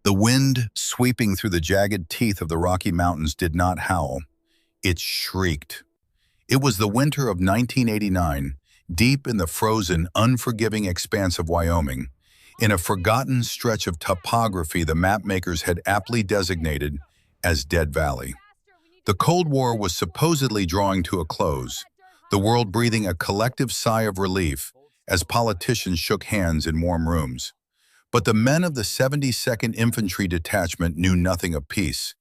The wind, sweeping through the jagged teeth of the Rocky Mountains, did not howl. It shrieked. It was the winter of 1989, deep in the frozen, unforgiving expanse of Wyoming, in a forgotten stretch of topography the mapmakers had aptly designated as Dead Valley. The Cold War was supposedly drawing to a close, the world breathing a collective sigh of relief as politicians shook hands in warm rooms. But the men of the 72nd Infantry Detachment knew nothing of peace.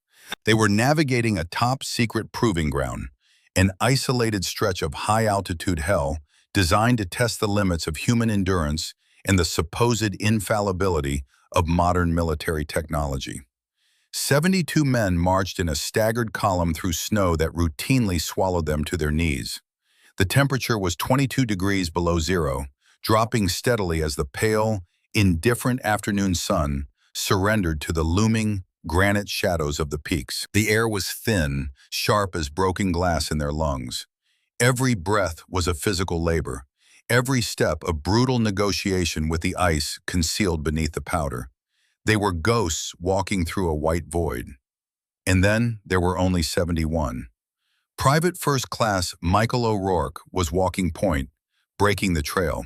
They were navigating a top-secret proving ground, an isolated stretch of high-altitude hell designed to test the limits of human endurance and the supposed infallibility of modern military technology. 72 men marched in a staggered column through snow that routinely swallowed them to their knees. The temperature was 22 degrees below zero, dropping steadily as the pale, indifferent afternoon sun surrendered to the looming granite shadows of the peaks. The air was thin, sharp as broken glass in their lungs. Every breath was a physical labor, every step a brutal negotiation with the ice concealed beneath the powder. They were ghosts walking through a white void. And then there were only 71. Private First Class Michael O'Rourke was walking point, breaking the trail.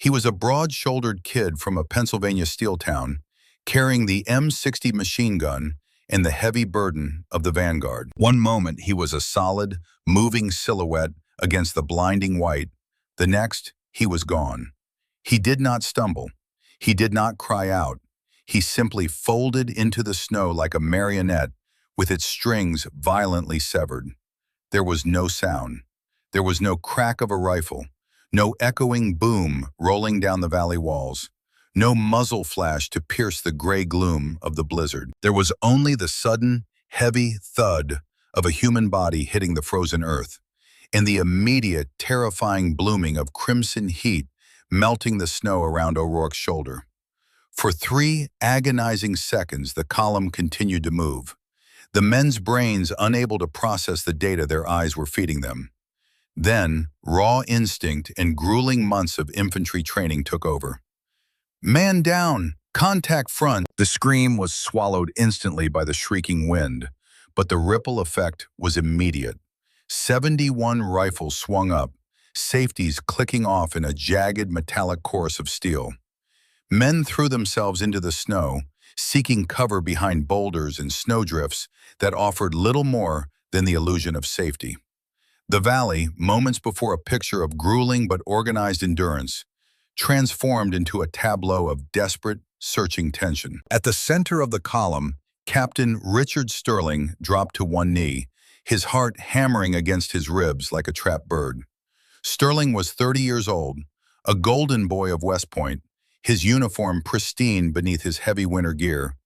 He was a broad-shouldered kid from a Pennsylvania steel town, carrying the M60 machine gun and the heavy burden of the vanguard. One moment he was a solid, moving silhouette against the blinding white. The next, he was gone. He did not stumble. He did not cry out. He simply folded into the snow like a marionette with its strings violently severed. There was no sound. There was no crack of a rifle. No echoing boom rolling down the valley walls. No muzzle flash to pierce the gray gloom of the blizzard. There was only the sudden, heavy thud of a human body hitting the frozen earth, and the immediate, terrifying blooming of crimson heat melting the snow around O'Rourke's shoulder. For 3 agonizing seconds, the column continued to move, the men's brains unable to process the data their eyes were feeding them. Then, raw instinct and grueling months of infantry training took over. "Man down! Contact front!" The scream was swallowed instantly by the shrieking wind, but the ripple effect was immediate. 71 rifles swung up, safeties clicking off in a jagged metallic chorus of steel. Men threw themselves into the snow, seeking cover behind boulders and snowdrifts that offered little more than the illusion of safety. The valley, moments before a picture of grueling but organized endurance, transformed into a tableau of desperate, searching tension. At the center of the column, Captain Richard Sterling dropped to one knee, his heart hammering against his ribs like a trapped bird. Sterling was 30 years old, a golden boy of West Point, his uniform pristine beneath his heavy winter gear,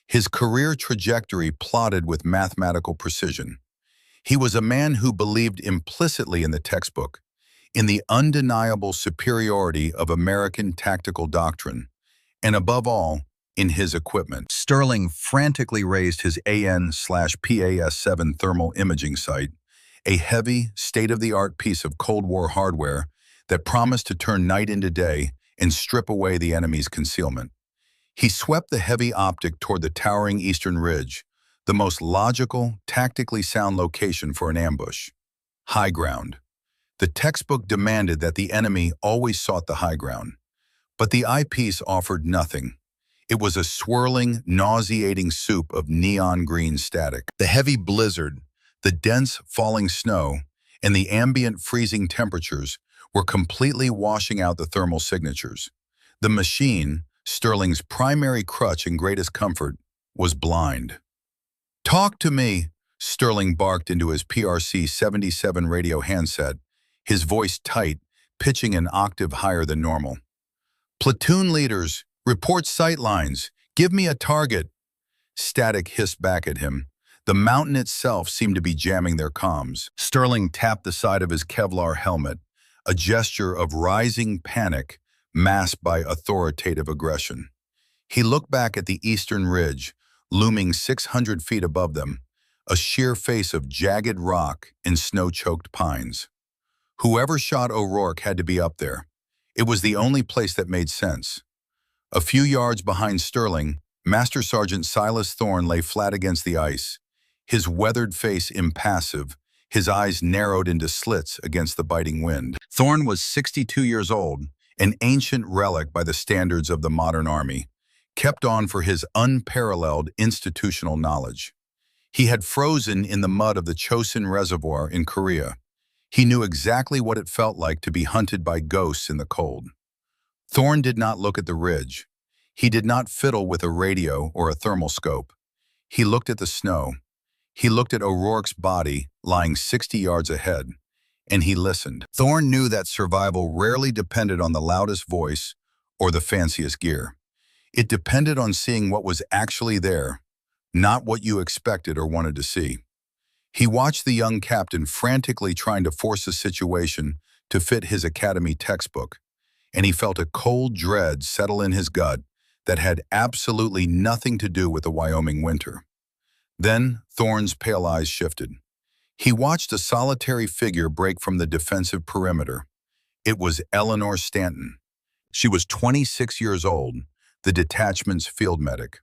his career trajectory plotted with mathematical precision. He was a man who believed implicitly in the textbook, in the undeniable superiority of American tactical doctrine, and above all, in his equipment. Sterling frantically raised his AN/PAS-7 thermal imaging sight, a heavy, state-of-the-art piece of Cold War hardware that promised to turn night into day and strip away the enemy's concealment. He swept the heavy optic toward the towering eastern ridge, the most logical, tactically sound location for an ambush. High ground. The textbook demanded that the enemy always sought the high ground. But the eyepiece offered nothing. It was a swirling, nauseating soup of neon green static. The heavy blizzard, the dense falling snow, and the ambient freezing temperatures were completely washing out the thermal signatures. The machine, Sterling's primary crutch and greatest comfort, was blind. "Talk to me," Sterling barked into his PRC-77 radio handset, his voice tight, pitching an octave higher than normal. "Platoon leaders, report sight lines. Give me a target." Static hissed back at him. The mountain itself seemed to be jamming their comms. Sterling tapped the side of his Kevlar helmet, a gesture of rising panic masked by authoritative aggression. He looked back at the eastern ridge, looming 600 feet above them, a sheer face of jagged rock and snow-choked pines. Whoever shot O'Rourke had to be up there. It was the only place that made sense. A few yards behind Sterling, Master Sergeant Silas Thorne lay flat against the ice, his weathered face impassive, his eyes narrowed into slits against the biting wind. Thorne was 62 years old, an ancient relic by the standards of the modern army, kept on for his unparalleled institutional knowledge. He had frozen in the mud of the Chosin Reservoir in Korea. He knew exactly what it felt like to be hunted by ghosts in the cold. Thorne did not look at the ridge. He did not fiddle with a radio or a thermal scope. He looked at the snow. He looked at O'Rourke's body lying 60 yards ahead, and he listened. Thorne knew that survival rarely depended on the loudest voice or the fanciest gear. It depended on seeing what was actually there, not what you expected or wanted to see. He watched the young captain frantically trying to force a situation to fit his academy textbook, and he felt a cold dread settle in his gut that had absolutely nothing to do with the Wyoming winter. Then Thorne's pale eyes shifted. He watched a solitary figure break from the defensive perimeter. It was Eleanor Stanton. She was 26 years old, the detachment's field medic.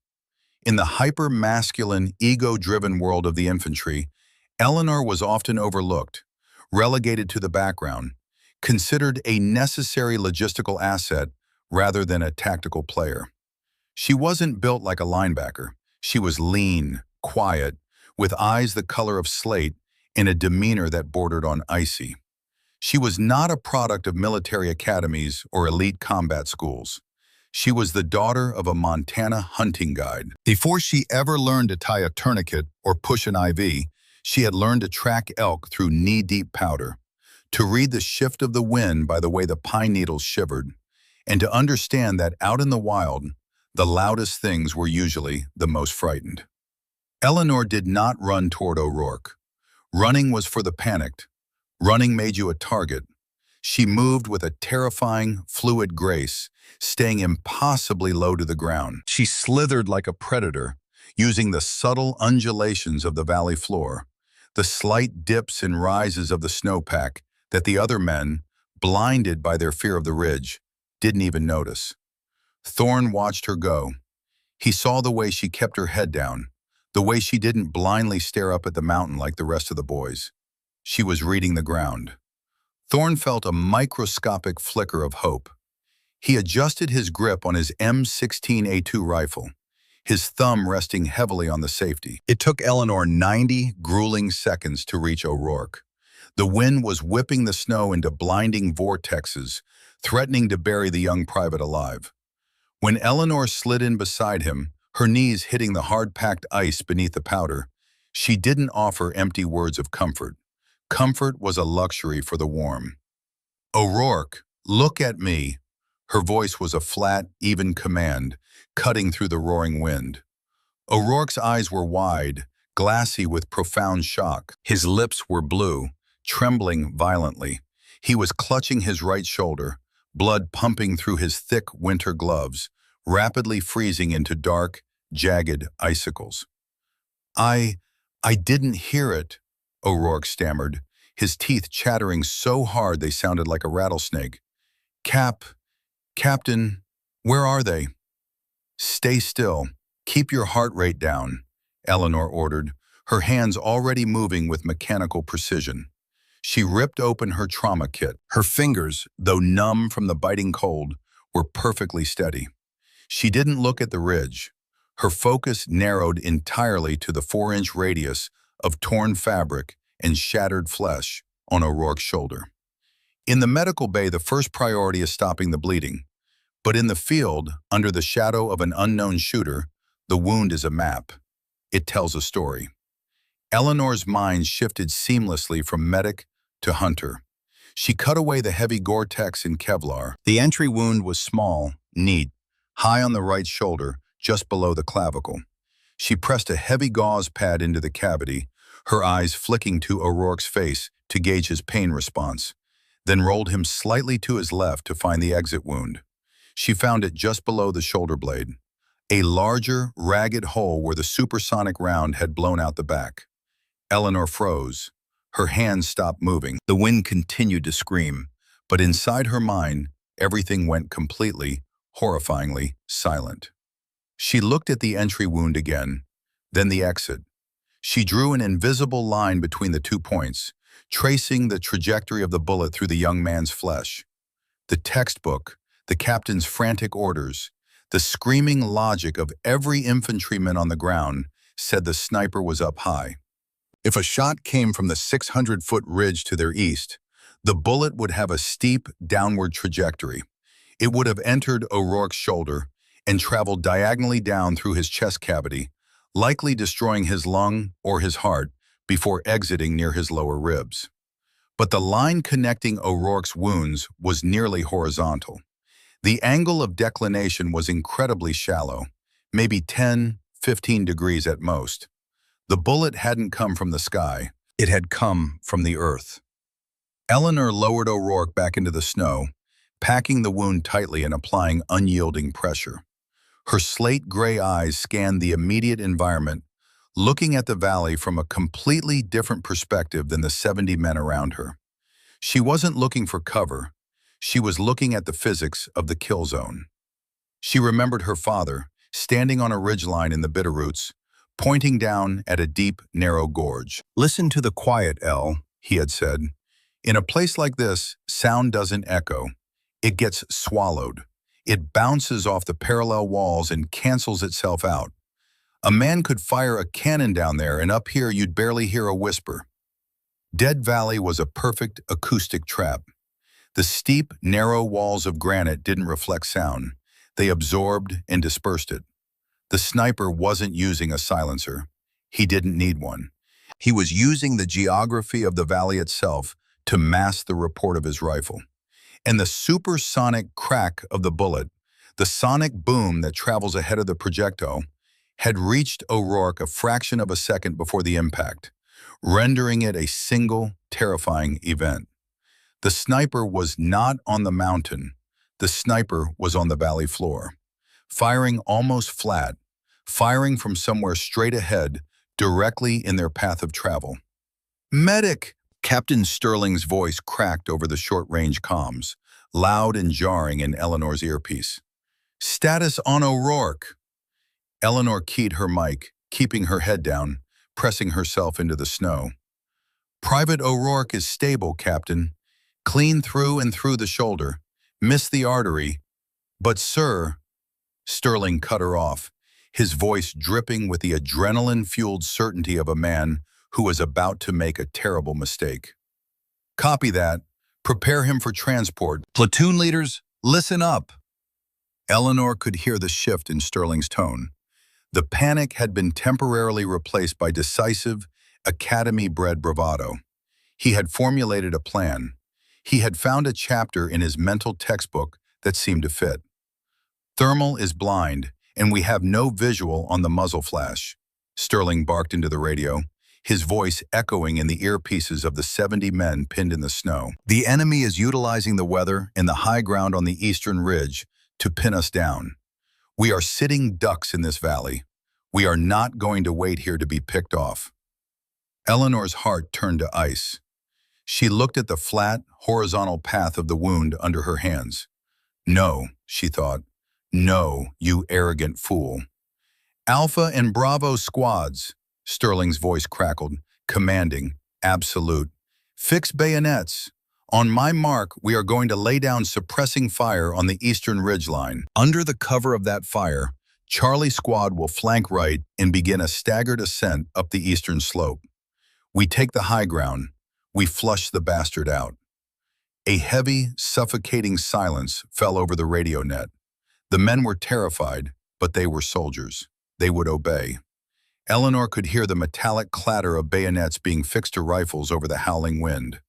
In the hyper-masculine, ego-driven world of the infantry, Eleanor was often overlooked, relegated to the background, considered a necessary logistical asset rather than a tactical player. She wasn't built like a linebacker. She was lean, quiet, with eyes the color of slate and a demeanor that bordered on icy. She was not a product of military academies or elite combat schools. She was the daughter of a Montana hunting guide. Before she ever learned to tie a tourniquet or push an IV, she had learned to track elk through knee-deep powder, to read the shift of the wind by the way the pine needles shivered, and to understand that out in the wild, the loudest things were usually the most frightened. Eleanor did not run toward O'Rourke. Running was for the panicked. Running made you a target. She moved with a terrifying, fluid grace, staying impossibly low to the ground. She slithered like a predator, using the subtle undulations of the valley floor, the slight dips and rises of the snowpack that the other men, blinded by their fear of the ridge, didn't even notice. Thorne watched her go. He saw the way she kept her head down, the way she didn't blindly stare up at the mountain like the rest of the boys. She was reading the ground. Thorne felt a microscopic flicker of hope. He adjusted his grip on his M16A2 rifle, his thumb resting heavily on the safety. It took Eleanor 90 grueling seconds to reach O'Rourke. The wind was whipping the snow into blinding vortexes, threatening to bury the young private alive. When Eleanor slid in beside him, her knees hitting the hard-packed ice beneath the powder, she didn't offer empty words of comfort. Comfort was a luxury for the warm. "O'Rourke, look at me." Her voice was a flat, even command, cutting through the roaring wind. O'Rourke's eyes were wide, glassy with profound shock. His lips were blue, trembling violently. He was clutching his right shoulder, blood pumping through his thick winter gloves, rapidly freezing into dark, jagged icicles. I didn't hear it," O'Rourke stammered, his teeth chattering so hard they sounded like a rattlesnake. Captain, where are they?" "Stay still. Keep your heart rate down," Eleanor ordered, her hands already moving with mechanical precision. She ripped open her trauma kit. Her fingers, though numb from the biting cold, were perfectly steady. She didn't look at the ridge. Her focus narrowed entirely to the 4-inch radius of torn fabric and shattered flesh on O'Rourke's shoulder. In the medical bay, the first priority is stopping the bleeding. But in the field, under the shadow of an unknown shooter, the wound is a map. It tells a story. Eleanor's mind shifted seamlessly from medic to hunter. She cut away the heavy Gore-Tex and Kevlar. The entry wound was small, neat, high on the right shoulder, just below the clavicle. She pressed a heavy gauze pad into the cavity, her eyes flicking to O'Rourke's face to gauge his pain response, then rolled him slightly to his left to find the exit wound. She found it just below the shoulder blade, a larger, ragged hole where the supersonic round had blown out the back. Eleanor froze. Her hands stopped moving. The wind continued to scream, but inside her mind, everything went completely, horrifyingly silent. She looked at the entry wound again, then the exit. She drew an invisible line between the 2 points, tracing the trajectory of the bullet through the young man's flesh. The textbook, the captain's frantic orders, the screaming logic of every infantryman on the ground said the sniper was up high. If a shot came from the 600-foot ridge to their east, the bullet would have a steep downward trajectory. It would have entered O'Rourke's shoulder and traveled diagonally down through his chest cavity, likely destroying his lung or his heart before exiting near his lower ribs. But the line connecting O'Rourke's wounds was nearly horizontal. The angle of declination was incredibly shallow, maybe 10, 15 degrees at most. The bullet hadn't come from the sky. It had come from the earth. Eleanor lowered O'Rourke back into the snow, packing the wound tightly and applying unyielding pressure. Her slate-gray eyes scanned the immediate environment, looking at the valley from a completely different perspective than the 70 men around her. She wasn't looking for cover. She was looking at the physics of the kill zone. She remembered her father, standing on a ridgeline in the Bitterroots, pointing down at a deep, narrow gorge. "Listen to the quiet, El," he had said. "In a place like this, sound doesn't echo. It gets swallowed. It bounces off the parallel walls and cancels itself out. A man could fire a cannon down there, and up here you'd barely hear a whisper." Dead Valley was a perfect acoustic trap. The steep, narrow walls of granite didn't reflect sound. They absorbed and dispersed it. The sniper wasn't using a silencer. He didn't need one. He was using the geography of the valley itself to mask the report of his rifle. And the supersonic crack of the bullet, the sonic boom that travels ahead of the projectile, had reached O'Rourke a fraction of a second before the impact, rendering it a single, terrifying event. The sniper was not on the mountain. The sniper was on the valley floor, firing almost flat, firing from somewhere straight ahead, directly in their path of travel. "Medic!" Captain Sterling's voice cracked over the short-range comms, loud and jarring in Eleanor's earpiece. "Status on O'Rourke." Eleanor keyed her mic, keeping her head down, pressing herself into the snow. "Private O'Rourke is stable, Captain. Clean through and through the shoulder. Missed the artery. But, sir..." Sterling cut her off, his voice dripping with the adrenaline-fueled certainty of a man who was about to make a terrible mistake. "Copy that. Prepare him for transport. Platoon leaders, listen up." Eleanor could hear the shift in Sterling's tone. The panic had been temporarily replaced by decisive, academy-bred bravado. He had formulated a plan. He had found a chapter in his mental textbook that seemed to fit. "Thermal is blind, and we have no visual on the muzzle flash," Sterling barked into the radio, his voice echoing in the earpieces of the 70 men pinned in the snow. "The enemy is utilizing the weather and the high ground on the eastern ridge to pin us down. We are sitting ducks in this valley. We are not going to wait here to be picked off." Eleanor's heart turned to ice. She looked at the flat, horizontal path of the wound under her hands. "No," she thought. "No, you arrogant fool." "Alpha and Bravo squads," Sterling's voice crackled, commanding, absolute. "Fix bayonets. On my mark, we are going to lay down suppressing fire on the eastern ridgeline. Under the cover of that fire, Charlie Squad will flank right and begin a staggered ascent up the eastern slope. We take the high ground. We flush the bastard out." A heavy, suffocating silence fell over the radio net. The men were terrified, but they were soldiers. They would obey. Eleanor could hear the metallic clatter of bayonets being fixed to rifles over the howling wind.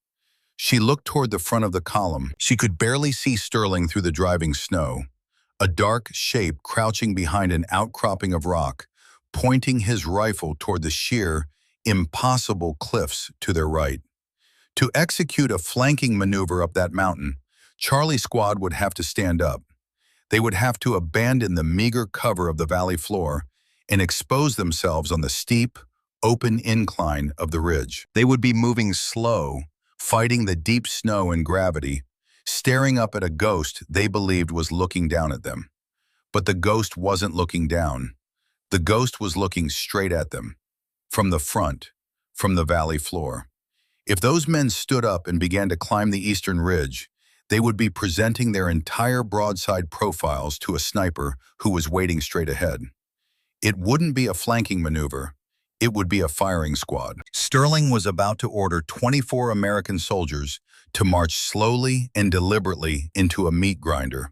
She looked toward the front of the column. She could barely see Sterling through the driving snow, a dark shape crouching behind an outcropping of rock, pointing his rifle toward the sheer, impossible cliffs to their right. To execute a flanking maneuver up that mountain, Charlie Squad would have to stand up. They would have to abandon the meager cover of the valley floor and expose themselves on the steep, open incline of the ridge. They would be moving slow, fighting the deep snow and gravity, staring up at a ghost they believed was looking down at them. But the ghost wasn't looking down. The ghost was looking straight at them, from the front, from the valley floor. If those men stood up and began to climb the eastern ridge, they would be presenting their entire broadside profiles to a sniper who was waiting straight ahead. It wouldn't be a flanking maneuver. It would be a firing squad. Sterling was about to order 24 American soldiers to march slowly and deliberately into a meat grinder,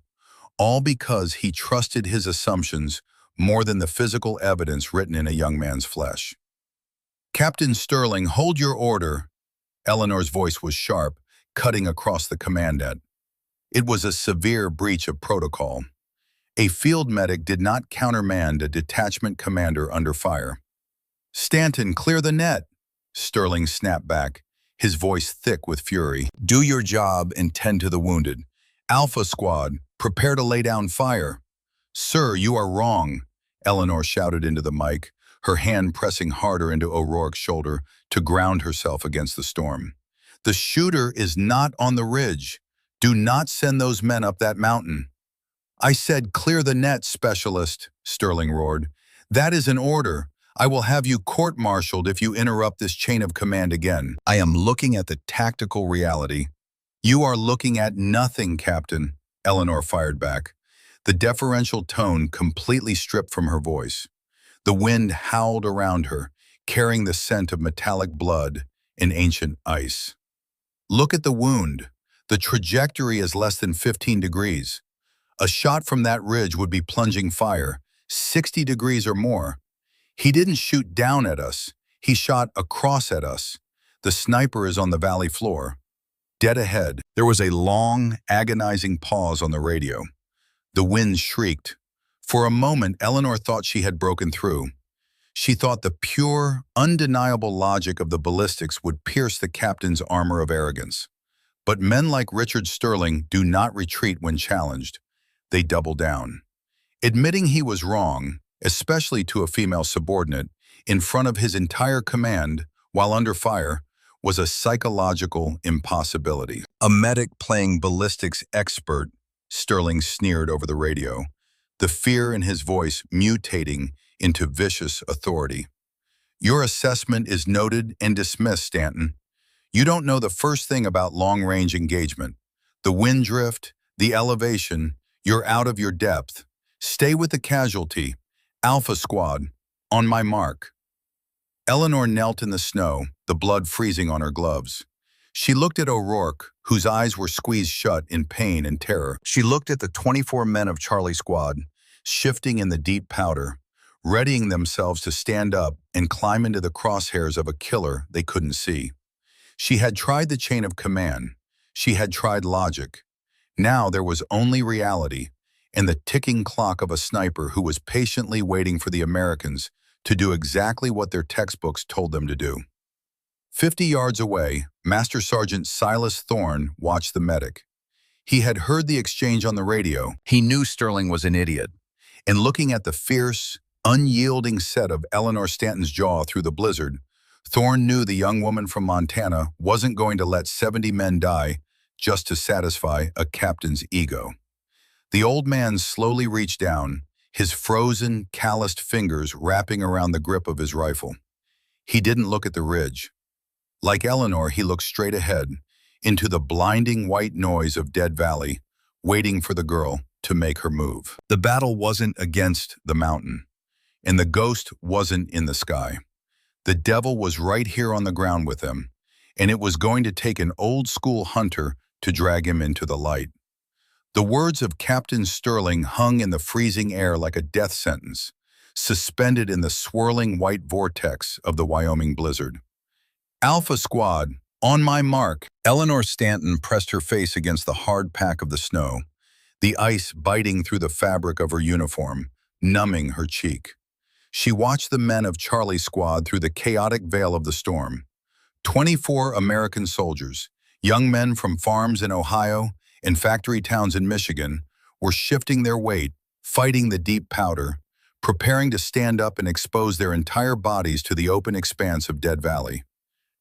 all because he trusted his assumptions more than the physical evidence written in a young man's flesh. "Captain Sterling, hold your order." Eleanor's voice was sharp, cutting across the commandant. It was a severe breach of protocol. A field medic did not countermand a detachment commander under fire. "Stanton, clear the net!" Sterling snapped back, his voice thick with fury. "Do your job and tend to the wounded. Alpha Squad, prepare to lay down fire." "Sir, you are wrong," Eleanor shouted into the mic, her hand pressing harder into O'Rourke's shoulder to ground herself against the storm. "The shooter is not on the ridge. Do not send those men up that mountain." "I said clear the net, specialist," Sterling roared. "That is an order. I will have you court-martialed if you interrupt this chain of command again. I am looking at the tactical reality." "You are looking at nothing, Captain," Eleanor fired back, the deferential tone completely stripped from her voice. The wind howled around her, carrying the scent of metallic blood and ancient ice. "Look at the wound. The trajectory is less than 15 degrees. A shot from that ridge would be plunging fire, 60 degrees or more. He didn't shoot down at us. He shot across at us. The sniper is on the valley floor, dead ahead." There was a long, agonizing pause on the radio. The wind shrieked. For a moment, Eleanor thought she had broken through. She thought the pure, undeniable logic of the ballistics would pierce the captain's armor of arrogance. But men like Richard Sterling do not retreat when challenged. They double down. Admitting he was wrong, especially to a female subordinate, in front of his entire command, while under fire, was a psychological impossibility. "A medic playing ballistics expert," Sterling sneered over the radio, the fear in his voice mutating into vicious authority. "Your assessment is noted and dismissed, Stanton. You don't know the first thing about long-range engagement. The wind drift, the elevation, you're out of your depth. Stay with the casualty. Alpha Squad, on my mark." Eleanor knelt in the snow, the blood freezing on her gloves. She looked at O'Rourke, whose eyes were squeezed shut in pain and terror. She looked at the 24 men of Charlie Squad, shifting in the deep powder, readying themselves to stand up and climb into the crosshairs of a killer they couldn't see. She had tried the chain of command. She had tried logic. Now there was only reality and the ticking clock of a sniper who was patiently waiting for the Americans to do exactly what their textbooks told them to do. 50 yards away, Master Sergeant Silas Thorne watched the medic. He had heard the exchange on the radio. He knew Sterling was an idiot. And looking at the fierce, unyielding set of Eleanor Stanton's jaw through the blizzard, Thorne knew the young woman from Montana wasn't going to let 70 men die just to satisfy a captain's ego. The old man slowly reached down, his frozen, calloused fingers wrapping around the grip of his rifle. He didn't look at the ridge. Like Eleanor, he looked straight ahead, into the blinding white noise of Dead Valley, waiting for the girl to make her move. The battle wasn't against the mountain, and the ghost wasn't in the sky. The devil was right here on the ground with them, and it was going to take an old-school hunter to drag him into the light. The words of Captain Sterling hung in the freezing air like a death sentence, suspended in the swirling white vortex of the Wyoming blizzard. "Alpha Squad, on my mark." Eleanor Stanton pressed her face against the hard pack of the snow, the ice biting through the fabric of her uniform, numbing her cheek. She watched the men of Charlie Squad through the chaotic veil of the storm. 24 American soldiers, young men from farms in Ohio and factory towns in Michigan, were shifting their weight, fighting the deep powder, preparing to stand up and expose their entire bodies to the open expanse of Dead Valley.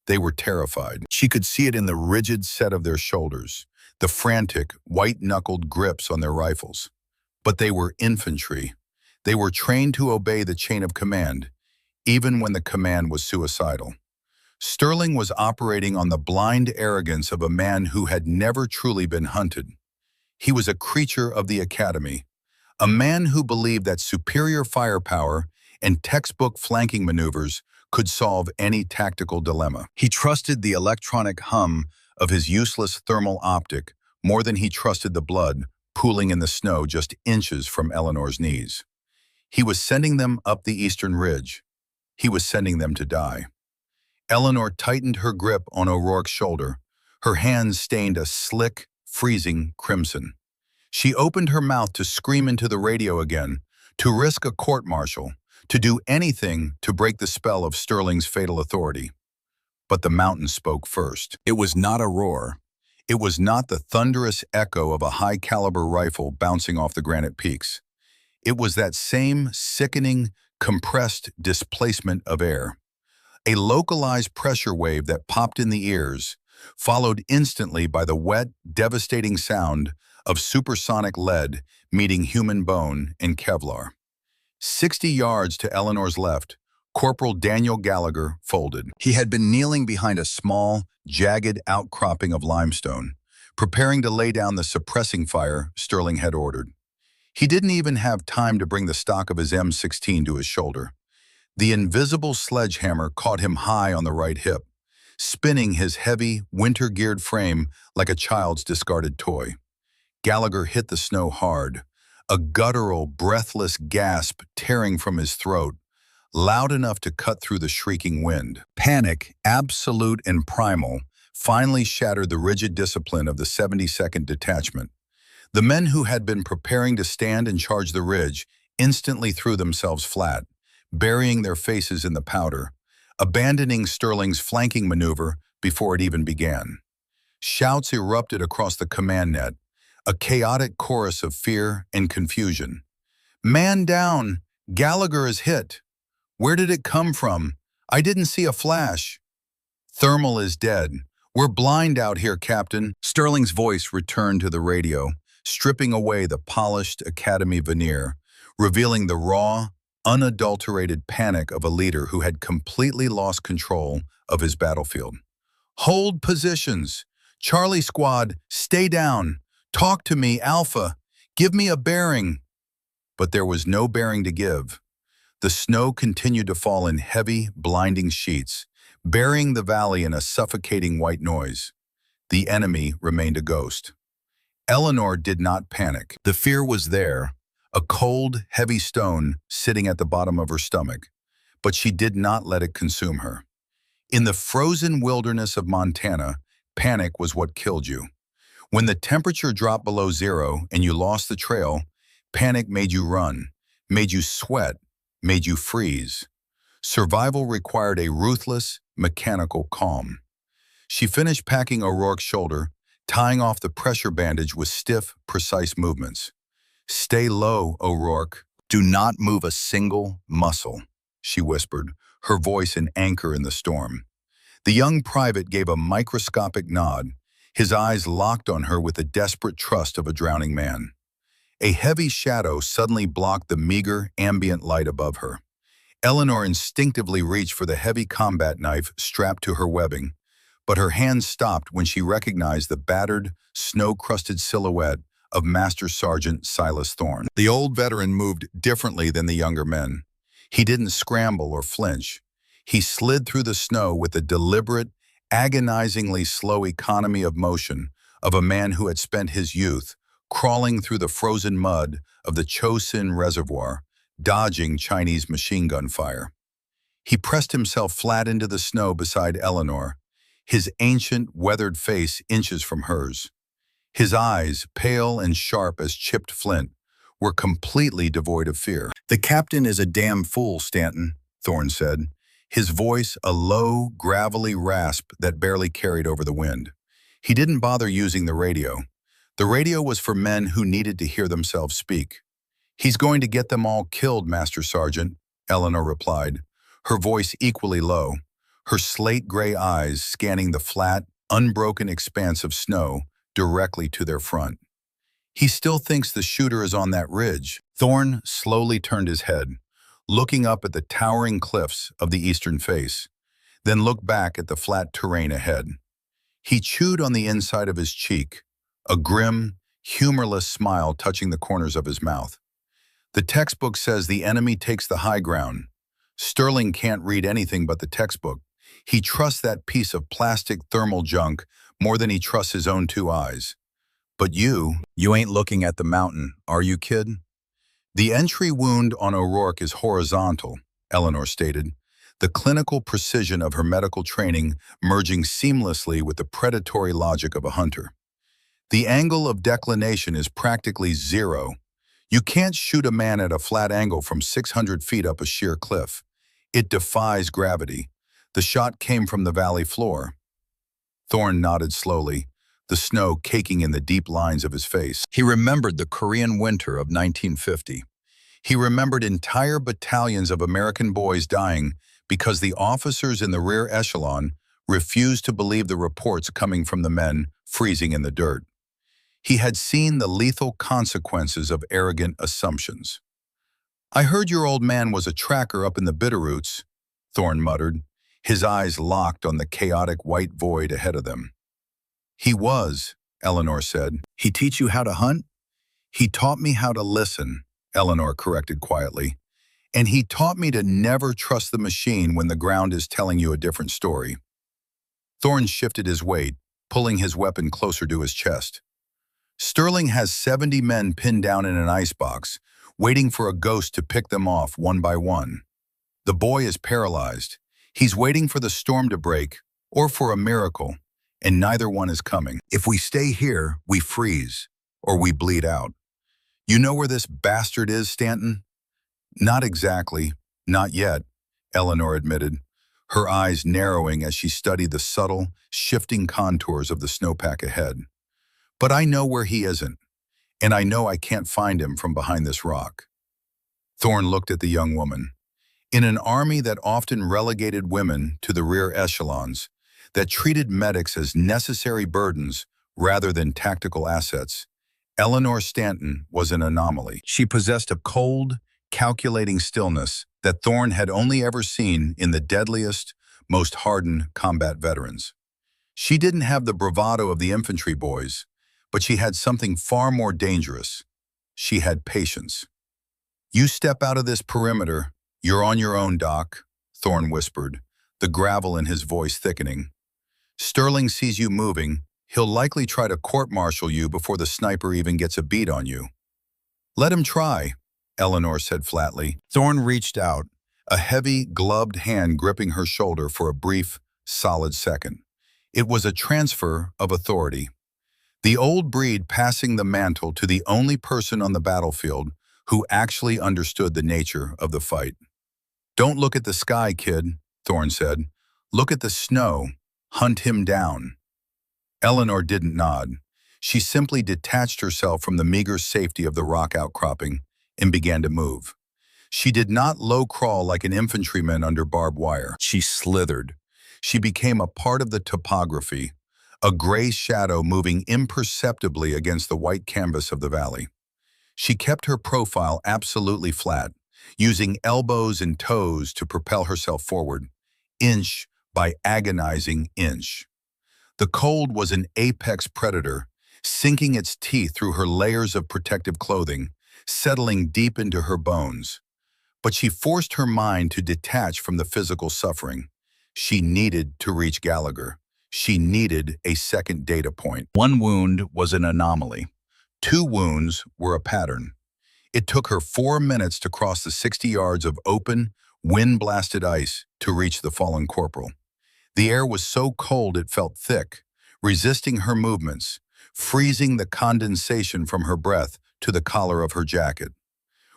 They were terrified. She could see it in the rigid set of their shoulders, the frantic, white-knuckled grips on their rifles. But they were infantry. They were trained to obey the chain of command, even when the command was suicidal. Sterling was operating on the blind arrogance of a man who had never truly been hunted. He was a creature of the academy, a man who believed that superior firepower and textbook flanking maneuvers could solve any tactical dilemma. He trusted the electronic hum of his useless thermal optic more than he trusted the blood pooling in the snow just inches from Eleanor's knees. He was sending them up the eastern ridge. He was sending them to die. Eleanor tightened her grip on O'Rourke's shoulder. Her hands stained a slick, freezing crimson. She opened her mouth to scream into the radio again, to risk a court-martial, to do anything to break the spell of Sterling's fatal authority. But the mountain spoke first. It was not a roar. It was not the thunderous echo of a high-caliber rifle bouncing off the granite peaks. It was that same sickening, compressed displacement of air. A localized pressure wave that popped in the ears, followed instantly by the wet, devastating sound of supersonic lead meeting human bone in Kevlar. 60 yards to Eleanor's left, Corporal Daniel Gallagher folded. He had been kneeling behind a small, jagged outcropping of limestone, preparing to lay down the suppressing fire Sterling had ordered. He didn't even have time to bring the stock of his M16 to his shoulder. The invisible sledgehammer caught him high on the right hip, spinning his heavy, winter-geared frame like a child's discarded toy. Gallagher hit the snow hard, a guttural, breathless gasp tearing from his throat, loud enough to cut through the shrieking wind. Panic, absolute and primal, finally shattered the rigid discipline of the 72nd Detachment. The men who had been preparing to stand and charge the ridge instantly threw themselves flat, burying their faces in the powder, abandoning Sterling's flanking maneuver before it even began. Shouts erupted across the command net, a chaotic chorus of fear and confusion. "Man down! Gallagher is hit! Where did it come from? I didn't see a flash. Thermal is dead. We're blind out here, Captain." Sterling's voice returned to the radio, stripping away the polished academy veneer, revealing the raw, unadulterated panic of a leader who had completely lost control of his battlefield. "Hold positions. Charlie Squad, stay down. Talk to me, Alpha. Give me a bearing." But there was no bearing to give. The snow continued to fall in heavy, blinding sheets, burying the valley in a suffocating white noise. The enemy remained a ghost. Eleanor did not panic. The fear was there, a cold, heavy stone sitting at the bottom of her stomach, but she did not let it consume her. In the frozen wilderness of Montana, panic was what killed you. When the temperature dropped below zero and you lost the trail, panic made you run, made you sweat, made you freeze. Survival required a ruthless, mechanical calm. She finished packing O'Rourke's shoulder, tying off the pressure bandage with stiff, precise movements. "Stay low, O'Rourke. Do not move a single muscle," she whispered, her voice an anchor in the storm. The young private gave a microscopic nod, his eyes locked on her with the desperate trust of a drowning man. A heavy shadow suddenly blocked the meager, ambient light above her. Eleanor instinctively reached for the heavy combat knife strapped to her webbing, but her hand stopped when she recognized the battered, snow-crusted silhouette of Master Sergeant Silas Thorne. The old veteran moved differently than the younger men. He didn't scramble or flinch. He slid through the snow with the deliberate, agonizingly slow economy of motion of a man who had spent his youth crawling through the frozen mud of the Chosin Reservoir, dodging Chinese machine gun fire. He pressed himself flat into the snow beside Eleanor, his ancient, weathered face inches from hers. His eyes, pale and sharp as chipped flint, were completely devoid of fear. "The captain is a damn fool, Stanton," Thorne said, his voice a low, gravelly rasp that barely carried over the wind. He didn't bother using the radio. The radio was for men who needed to hear themselves speak. "He's going to get them all killed, Master Sergeant," Eleanor replied, her voice equally low, her slate-gray eyes scanning the flat, unbroken expanse of snow directly to their front. He still thinks the shooter is on that ridge. Thorne slowly turned his head, looking up at the towering cliffs of the eastern face, then looked back at the flat terrain ahead. He chewed on the inside of his cheek, a grim, humorless smile touching the corners of his mouth. The textbook says the enemy takes the high ground. Sterling can't read anything but the textbook. He trusts that piece of plastic thermal junk more than he trusts his own two eyes. But you ain't looking at the mountain, are you, kid? The entry wound on O'Rourke is horizontal, Eleanor stated, the clinical precision of her medical training merging seamlessly with the predatory logic of a hunter. The angle of declination is practically zero. You can't shoot a man at a flat angle from 600 feet up a sheer cliff. It defies gravity. The shot came from the valley floor. Thorne nodded slowly, the snow caking in the deep lines of his face. He remembered the Korean winter of 1950. He remembered entire battalions of American boys dying because the officers in the rear echelon refused to believe the reports coming from the men freezing in the dirt. He had seen the lethal consequences of arrogant assumptions. "I heard your old man was a tracker up in the Bitterroots," Thorne muttered, his eyes locked on the chaotic white void ahead of them. "He was," Eleanor said. "He teach you how to hunt?" "He taught me how to listen," Eleanor corrected quietly. "And he taught me to never trust the machine when the ground is telling you a different story." Thorne shifted his weight, pulling his weapon closer to his chest. "Sterling has 70 men pinned down in an icebox, waiting for a ghost to pick them off one by one. The boy is paralyzed. He's waiting for the storm to break, or for a miracle, and neither one is coming. If we stay here, we freeze, or we bleed out. You know where this bastard is, Stanton?" "Not exactly. Not yet," Eleanor admitted, her eyes narrowing as she studied the subtle, shifting contours of the snowpack ahead. "But I know where he isn't, and I know I can't find him from behind this rock." Thorne looked at the young woman. In an army that often relegated women to the rear echelons, that treated medics as necessary burdens rather than tactical assets, Eleanor Stanton was an anomaly. She possessed a cold, calculating stillness that Thorne had only ever seen in the deadliest, most hardened combat veterans. She didn't have the bravado of the infantry boys, but she had something far more dangerous. She had patience. "You step out of this perimeter, you're on your own, Doc," Thorne whispered, the gravel in his voice thickening. "Sterling sees you moving, he'll likely try to court-martial you before the sniper even gets a bead on you." "Let him try," Eleanor said flatly. Thorne reached out, a heavy, gloved hand gripping her shoulder for a brief, solid second. It was a transfer of authority. The old breed passing the mantle to the only person on the battlefield who actually understood the nature of the fight. "Don't look at the sky, kid," Thorne said. "Look at the snow. Hunt him down." Eleanor didn't nod. She simply detached herself from the meager safety of the rock outcropping and began to move. She did not low-crawl like an infantryman under barbed wire. She slithered. She became a part of the topography, a gray shadow moving imperceptibly against the white canvas of the valley. She kept her profile absolutely flat, using elbows and toes to propel herself forward, inch by agonizing inch. The cold was an apex predator, sinking its teeth through her layers of protective clothing, settling deep into her bones. But she forced her mind to detach from the physical suffering. She needed to reach Gallagher. She needed a second data point. One wound was an anomaly. 2 wounds were a pattern. It took her 4 minutes to cross the 60 yards of open, wind-blasted ice to reach the fallen corporal. The air was so cold it felt thick, resisting her movements, freezing the condensation from her breath to the collar of her jacket.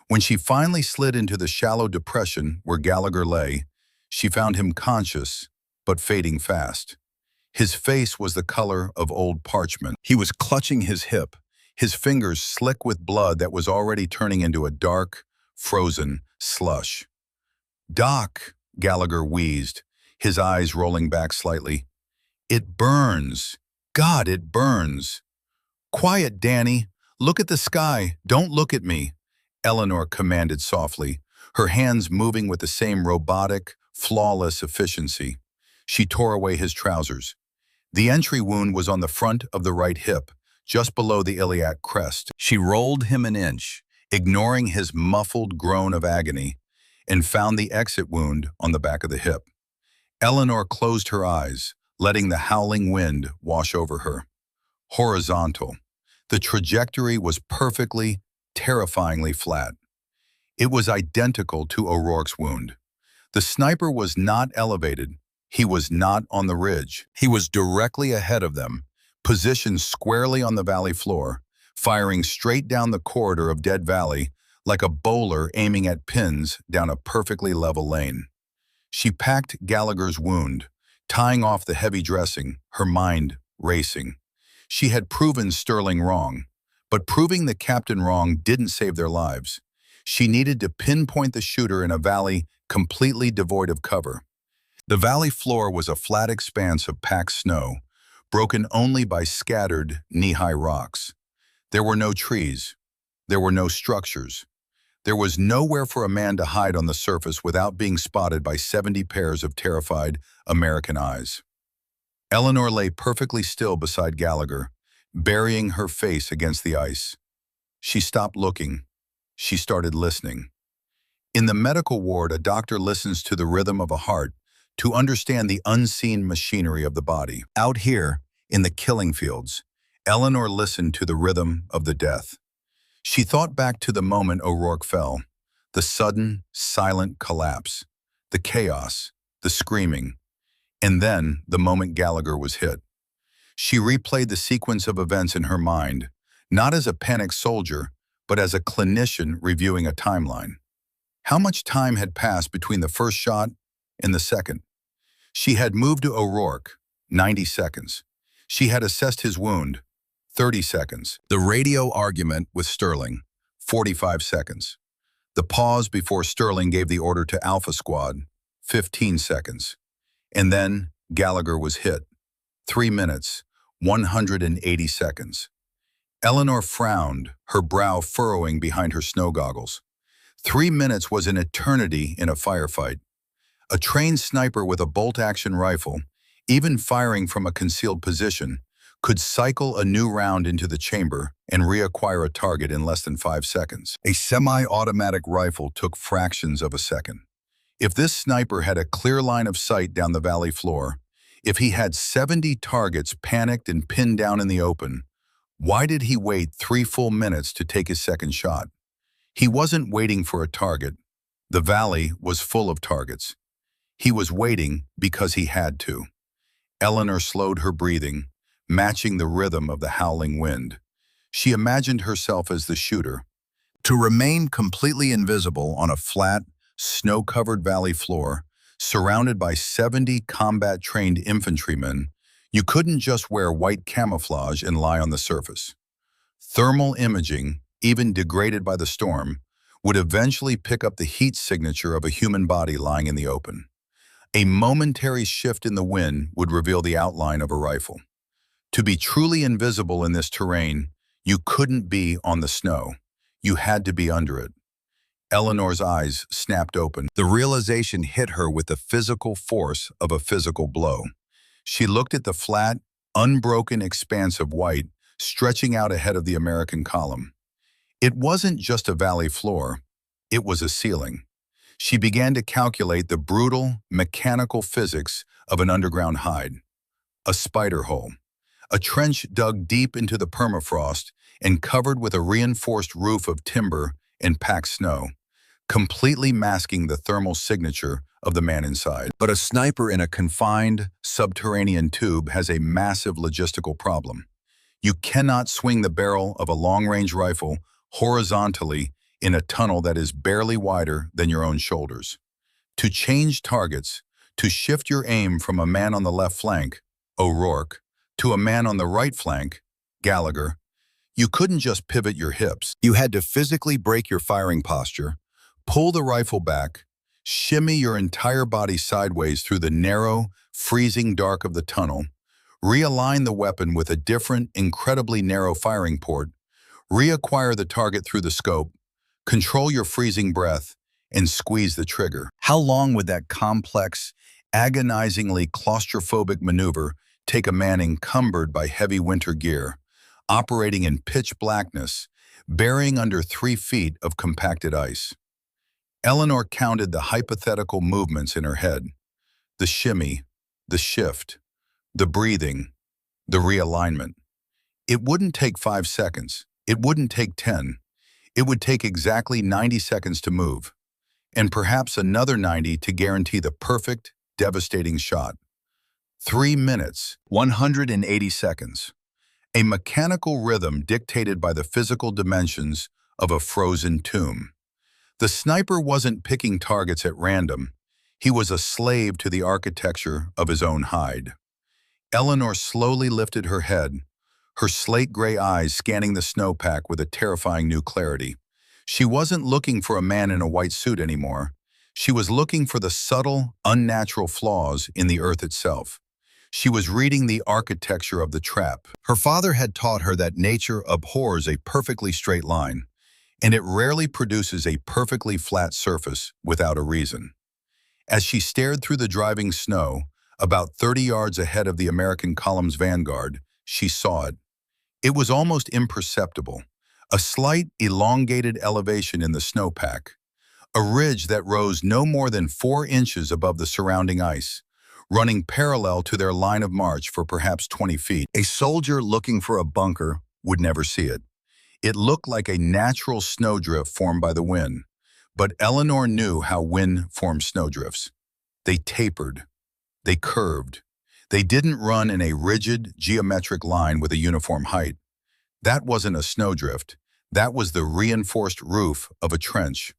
When she finally slid into the shallow depression where Gallagher lay, she found him conscious, but fading fast. His face was the color of old parchment. He was clutching his hip, his fingers slick with blood that was already turning into a dark, frozen slush. "Doc," Gallagher wheezed, his eyes rolling back slightly. "It burns. God, it burns." "Quiet, Danny. Look at the sky. Don't look at me, Eleanor commanded softly, her hands moving with the same robotic, flawless efficiency. She tore away his trousers. The entry wound was on the front of the right hip, just below the iliac crest. She rolled him an inch, ignoring his muffled groan of agony, and found the exit wound on the back of the hip. Eleanor closed her eyes, letting the howling wind wash over her. Horizontal. The trajectory was perfectly, terrifyingly flat. It was identical to O'Rourke's wound. The sniper was not elevated. He was not on the ridge. He was directly ahead of them, positioned squarely on the valley floor, firing straight down the corridor of Dead Valley like a bowler aiming at pins down a perfectly level lane. She packed Gallagher's wound, tying off the heavy dressing, her mind racing. She had proven Sterling wrong, but proving the captain wrong didn't save their lives. She needed to pinpoint the shooter in a valley completely devoid of cover. The valley floor was a flat expanse of packed snow, broken only by scattered, knee-high rocks. There were no trees. There were no structures. There was nowhere for a man to hide on the surface without being spotted by 70 pairs of terrified American eyes. Eleanor lay perfectly still beside Gallagher, burying her face against the ice. She stopped looking. She started listening. In the medical ward, a doctor listens to the rhythm of a heart to understand the unseen machinery of the body. Out here, in the killing fields, Eleanor listened to the rhythm of the death. She thought back to the moment O'Rourke fell, the sudden, silent collapse, the chaos, the screaming, and then the moment Gallagher was hit. She replayed the sequence of events in her mind, not as a panicked soldier, but as a clinician reviewing a timeline. How much time had passed between the first shot and the second? She had moved to O'Rourke, 90 seconds. She had assessed his wound, 30 seconds. The radio argument with Sterling, 45 seconds. The pause before Sterling gave the order to Alpha Squad, 15 seconds. And then Gallagher was hit. 3 minutes, 180 seconds. Eleanor frowned, her brow furrowing behind her snow goggles. 3 minutes was an eternity in a firefight. A trained sniper with a bolt-action rifle, even firing from a concealed position, could cycle a new round into the chamber and reacquire a target in less than 5 seconds. A semi-automatic rifle took fractions of a second. If this sniper had a clear line of sight down the valley floor, if he had 70 targets panicked and pinned down in the open, why did he wait 3 full minutes to take his second shot? He wasn't waiting for a target. The valley was full of targets. He was waiting because he had to. Eleanor slowed her breathing, matching the rhythm of the howling wind. She imagined herself as the shooter. To remain completely invisible on a flat, snow-covered valley floor, surrounded by 70 combat-trained infantrymen, you couldn't just wear white camouflage and lie on the surface. Thermal imaging, even degraded by the storm, would eventually pick up the heat signature of a human body lying in the open. A momentary shift in the wind would reveal the outline of a rifle. To be truly invisible in this terrain, you couldn't be on the snow. You had to be under it. Eleanor's eyes snapped open. The realization hit her with the physical force of a physical blow. She looked at the flat, unbroken expanse of white stretching out ahead of the American column. It wasn't just a valley floor. It was a ceiling. She began to calculate the brutal, mechanical physics of an underground hide. A spider hole. A trench dug deep into the permafrost and covered with a reinforced roof of timber and packed snow, completely masking the thermal signature of the man inside. But a sniper in a confined, subterranean tube has a massive logistical problem. You cannot swing the barrel of a long-range rifle horizontally in a tunnel that is barely wider than your own shoulders. To change targets, to shift your aim from a man on the left flank, O'Rourke, to a man on the right flank, Gallagher, you couldn't just pivot your hips. You had to physically break your firing posture, pull the rifle back, shimmy your entire body sideways through the narrow, freezing dark of the tunnel, realign the weapon with a different, incredibly narrow firing port, Reacquire the target through the scope, control your freezing breath, and squeeze the trigger. How long would that complex, agonizingly claustrophobic maneuver take a man encumbered by heavy winter gear, operating in pitch blackness, burying under 3 feet of compacted ice? Eleanor counted the hypothetical movements in her head: the shimmy, the shift, the breathing, the realignment. It wouldn't take 5 seconds. It wouldn't take 10. It would take exactly 90 seconds to move, and perhaps another 90 to guarantee the perfect, devastating shot. 3 minutes, 180 seconds. A mechanical rhythm dictated by the physical dimensions of a frozen tomb. The sniper wasn't picking targets at random. He was a slave to the architecture of his own hide. Eleanor slowly lifted her head, her slate-gray eyes scanning the snowpack with a terrifying new clarity. She wasn't looking for a man in a white suit anymore. She was looking for the subtle, unnatural flaws in the earth itself. She was reading the architecture of the trap. Her father had taught her that nature abhors a perfectly straight line, and it rarely produces a perfectly flat surface without a reason. As she stared through the driving snow, about 30 yards ahead of the American column's vanguard, she saw it. It was almost imperceptible, a slight, elongated elevation in the snowpack, a ridge that rose no more than 4 inches above the surrounding ice, running parallel to their line of march for perhaps 20 feet. A soldier looking for a bunker would never see it. It looked like a natural snowdrift formed by the wind, but Eleanor knew how wind forms snowdrifts. They tapered. They curved. They didn't run in a rigid, geometric line with a uniform height. That wasn't a snowdrift. That was the reinforced roof of a trench.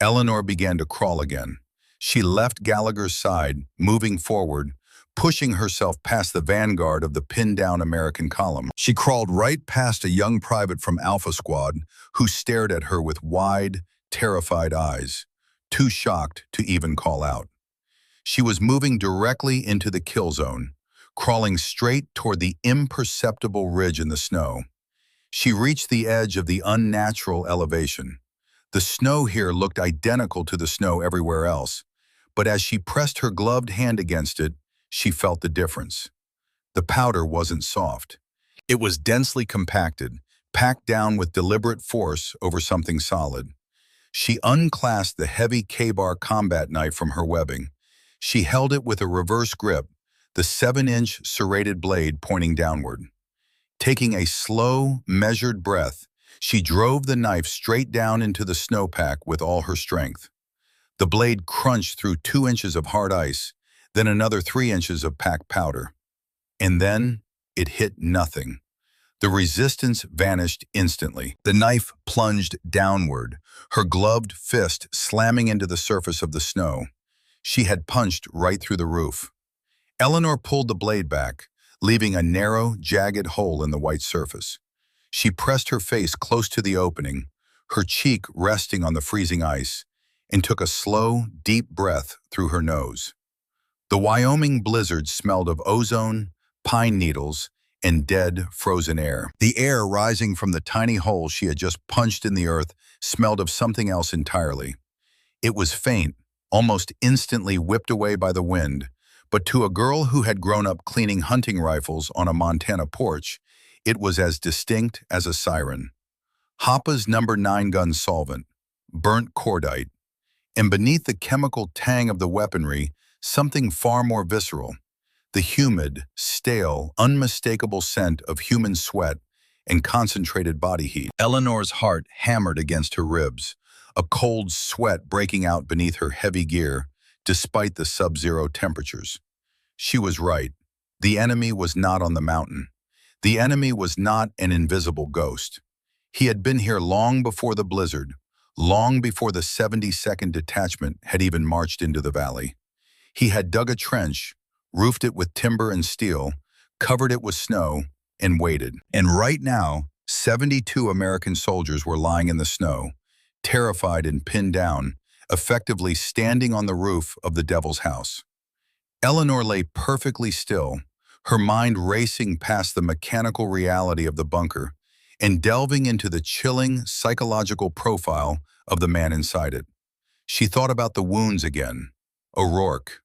Eleanor began to crawl again. She left Gallagher's side, moving forward, pushing herself past the vanguard of the pinned-down American column. She crawled right past a young private from Alpha Squad who stared at her with wide, terrified eyes, too shocked to even call out. She was moving directly into the kill zone, crawling straight toward the imperceptible ridge in the snow. She reached the edge of the unnatural elevation. The snow here looked identical to the snow everywhere else, but as she pressed her gloved hand against it, she felt the difference. The powder wasn't soft. It was densely compacted, packed down with deliberate force over something solid. She unclasped the heavy K-bar combat knife from her webbing. She held it with a reverse grip, the 7-inch serrated blade pointing downward. Taking a slow, measured breath, she drove the knife straight down into the snowpack with all her strength. The blade crunched through 2 inches of hard ice, then another 3 inches of packed powder. And then it hit nothing. The resistance vanished instantly. The knife plunged downward, her gloved fist slamming into the surface of the snow. She had punched right through the roof. Eleanor pulled the blade back, leaving a narrow, jagged hole in the white surface. She pressed her face close to the opening, her cheek resting on the freezing ice, and took a slow, deep breath through her nose. The Wyoming blizzard smelled of ozone, pine needles, and dead, frozen air. The air rising from the tiny hole she had just punched in the earth smelled of something else entirely. It was faint, almost instantly whipped away by the wind, but to a girl who had grown up cleaning hunting rifles on a Montana porch, it was as distinct as a siren. Hoppa's No. 9 gun solvent, burnt cordite, and beneath the chemical tang of the weaponry, something far more visceral, the humid, stale, unmistakable scent of human sweat and concentrated body heat. Eleanor's heart hammered against her ribs, a cold sweat breaking out beneath her heavy gear, despite the sub-zero temperatures. She was right. The enemy was not on the mountain. The enemy was not an invisible ghost. He had been here long before the blizzard, long before the 72nd Detachment had even marched into the valley. He had dug a trench, roofed it with timber and steel, covered it with snow, and waited. And right now, 72 American soldiers were lying in the snow, terrified and pinned down, effectively standing on the roof of the Devil's House. Eleanor lay perfectly still, her mind racing past the mechanical reality of the bunker, and delving into the chilling psychological profile of the man inside it. She thought about the wounds again. O'Rourke,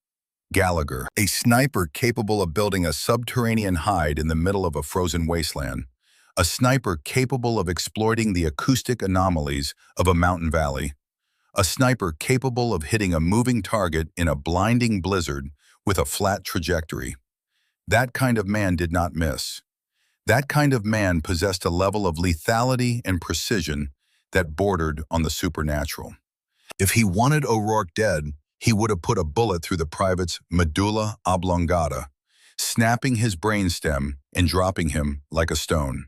Gallagher, a sniper capable of building a subterranean hide in the middle of a frozen wasteland, a sniper capable of exploiting the acoustic anomalies of a mountain valley, a sniper capable of hitting a moving target in a blinding blizzard with a flat trajectory. That kind of man did not miss. That kind of man possessed a level of lethality and precision that bordered on the supernatural. If he wanted O'Rourke dead, he would have put a bullet through the private's medulla oblongata, snapping his brainstem and dropping him like a stone.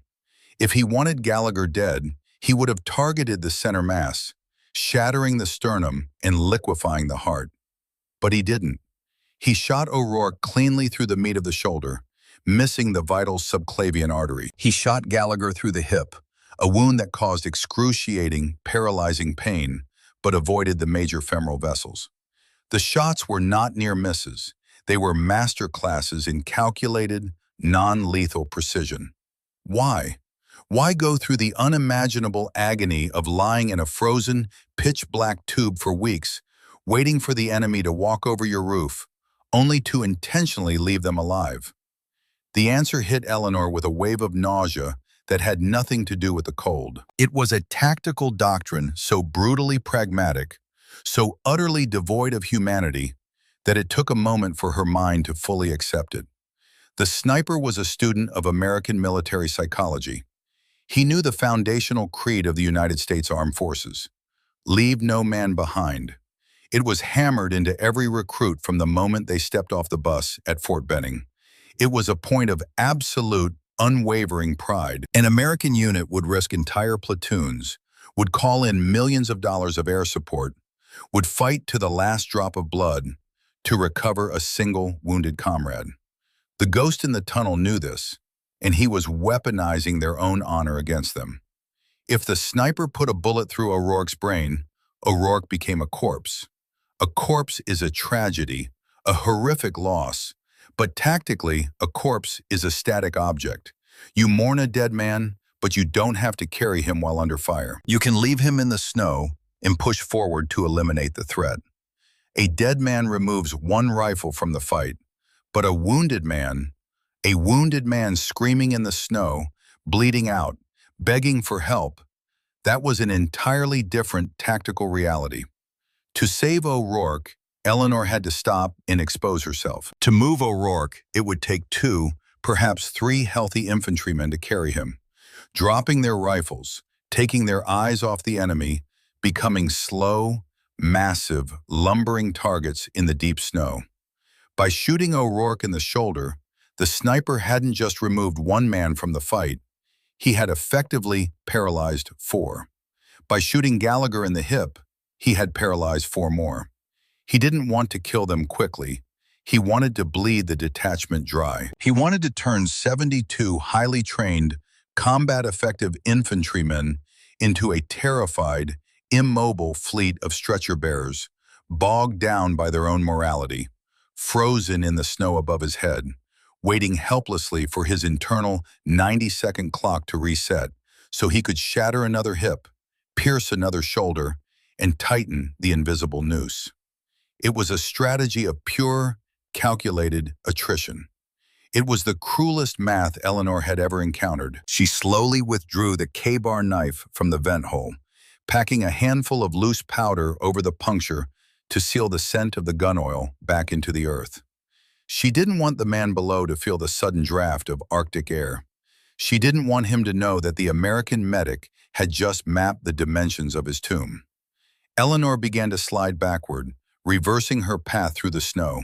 If he wanted Gallagher dead, he would have targeted the center mass, shattering the sternum and liquefying the heart. But he didn't. He shot O'Rourke cleanly through the meat of the shoulder, missing the vital subclavian artery. He shot Gallagher through the hip, a wound that caused excruciating, paralyzing pain, but avoided the major femoral vessels. The shots were not near misses. They were master classes in calculated, non-lethal precision. Why? Why go through the unimaginable agony of lying in a frozen, pitch-black tube for weeks, waiting for the enemy to walk over your roof, only to intentionally leave them alive? The answer hit Eleanor with a wave of nausea that had nothing to do with the cold. It was a tactical doctrine so brutally pragmatic, so utterly devoid of humanity, that it took a moment for her mind to fully accept it. The sniper was a student of American military psychology. He knew the foundational creed of the United States Armed Forces: leave no man behind. It was hammered into every recruit from the moment they stepped off the bus at Fort Benning. It was a point of absolute, unwavering pride. An American unit would risk entire platoons, would call in millions of dollars of air support, would fight to the last drop of blood to recover a single wounded comrade. The ghost in the tunnel knew this, and he was weaponizing their own honor against them. If the sniper put a bullet through O'Rourke's brain, O'Rourke became a corpse. A corpse is a tragedy, a horrific loss, but tactically, a corpse is a static object. You mourn a dead man, but you don't have to carry him while under fire. You can leave him in the snow and push forward to eliminate the threat. A dead man removes one rifle from the fight, but a wounded man screaming in the snow, bleeding out, begging for help, that was an entirely different tactical reality. To save O'Rourke, Eleanor had to stop and expose herself. To move O'Rourke, it would take 2, perhaps 3 healthy infantrymen to carry him, dropping their rifles, taking their eyes off the enemy, becoming slow, massive, lumbering targets in the deep snow. By shooting O'Rourke in the shoulder, the sniper hadn't just removed 1 man from the fight, he had effectively paralyzed 4. By shooting Gallagher in the hip, he had paralyzed 4 more. He didn't want to kill them quickly. He wanted to bleed the detachment dry. He wanted to turn 72 highly trained, combat-effective infantrymen into a terrified, immobile fleet of stretcher-bearers, bogged down by their own morality, frozen in the snow above his head, waiting helplessly for his internal 90-second clock to reset so he could shatter another hip, pierce another shoulder, and tighten the invisible noose. It was a strategy of pure, calculated attrition. It was the cruelest math Eleanor had ever encountered. She slowly withdrew the K-bar knife from the vent hole, packing a handful of loose powder over the puncture to seal the scent of the gun oil back into the earth. She didn't want the man below to feel the sudden draft of Arctic air. She didn't want him to know that the American medic had just mapped the dimensions of his tomb. Eleanor began to slide backward, reversing her path through the snow,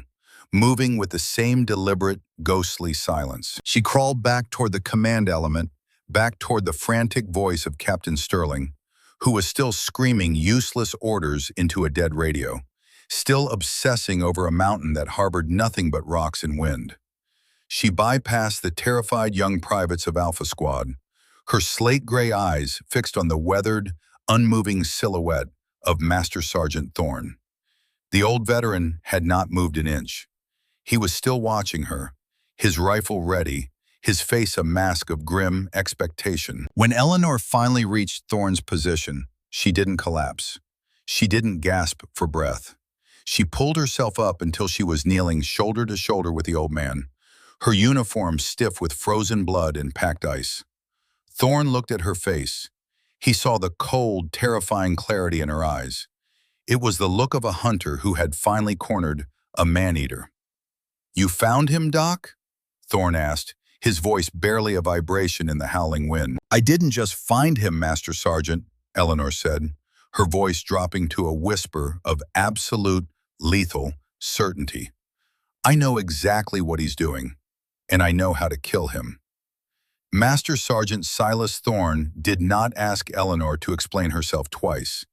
moving with the same deliberate, ghostly silence. She crawled back toward the command element, back toward the frantic voice of Captain Sterling, who was still screaming useless orders into a dead radio, still obsessing over a mountain that harbored nothing but rocks and wind. She bypassed the terrified young privates of Alpha Squad, her slate-gray eyes fixed on the weathered, unmoving silhouette of Master Sergeant Thorne. The old veteran had not moved an inch. He was still watching her, his rifle ready, his face a mask of grim expectation. When Eleanor finally reached Thorne's position, she didn't collapse. She didn't gasp for breath. She pulled herself up until she was kneeling shoulder to shoulder with the old man, her uniform stiff with frozen blood and packed ice. Thorne looked at her face. He saw the cold, terrifying clarity in her eyes. It was the look of a hunter who had finally cornered a man-eater. "You found him, Doc?" Thorne asked, his voice barely a vibration in the howling wind. "I didn't just find him, Master Sergeant," Eleanor said, her voice dropping to a whisper of absolute, lethal certainty. "I know exactly what he's doing, and I know how to kill him." Master Sergeant Silas Thorne did not ask Eleanor to explain herself twice.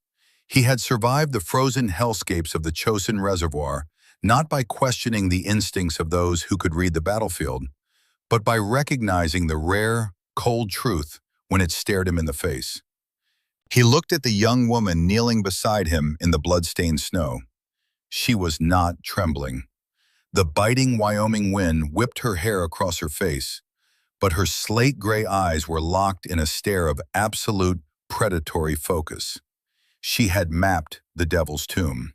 He had survived the frozen hellscapes of the Chosin Reservoir not by questioning the instincts of those who could read the battlefield, but by recognizing the rare, cold truth when it stared him in the face. He looked at the young woman kneeling beside him in the blood-stained snow. She was not trembling. The biting Wyoming wind whipped her hair across her face, but her slate-gray eyes were locked in a stare of absolute predatory focus. She had mapped the Devil's Tomb.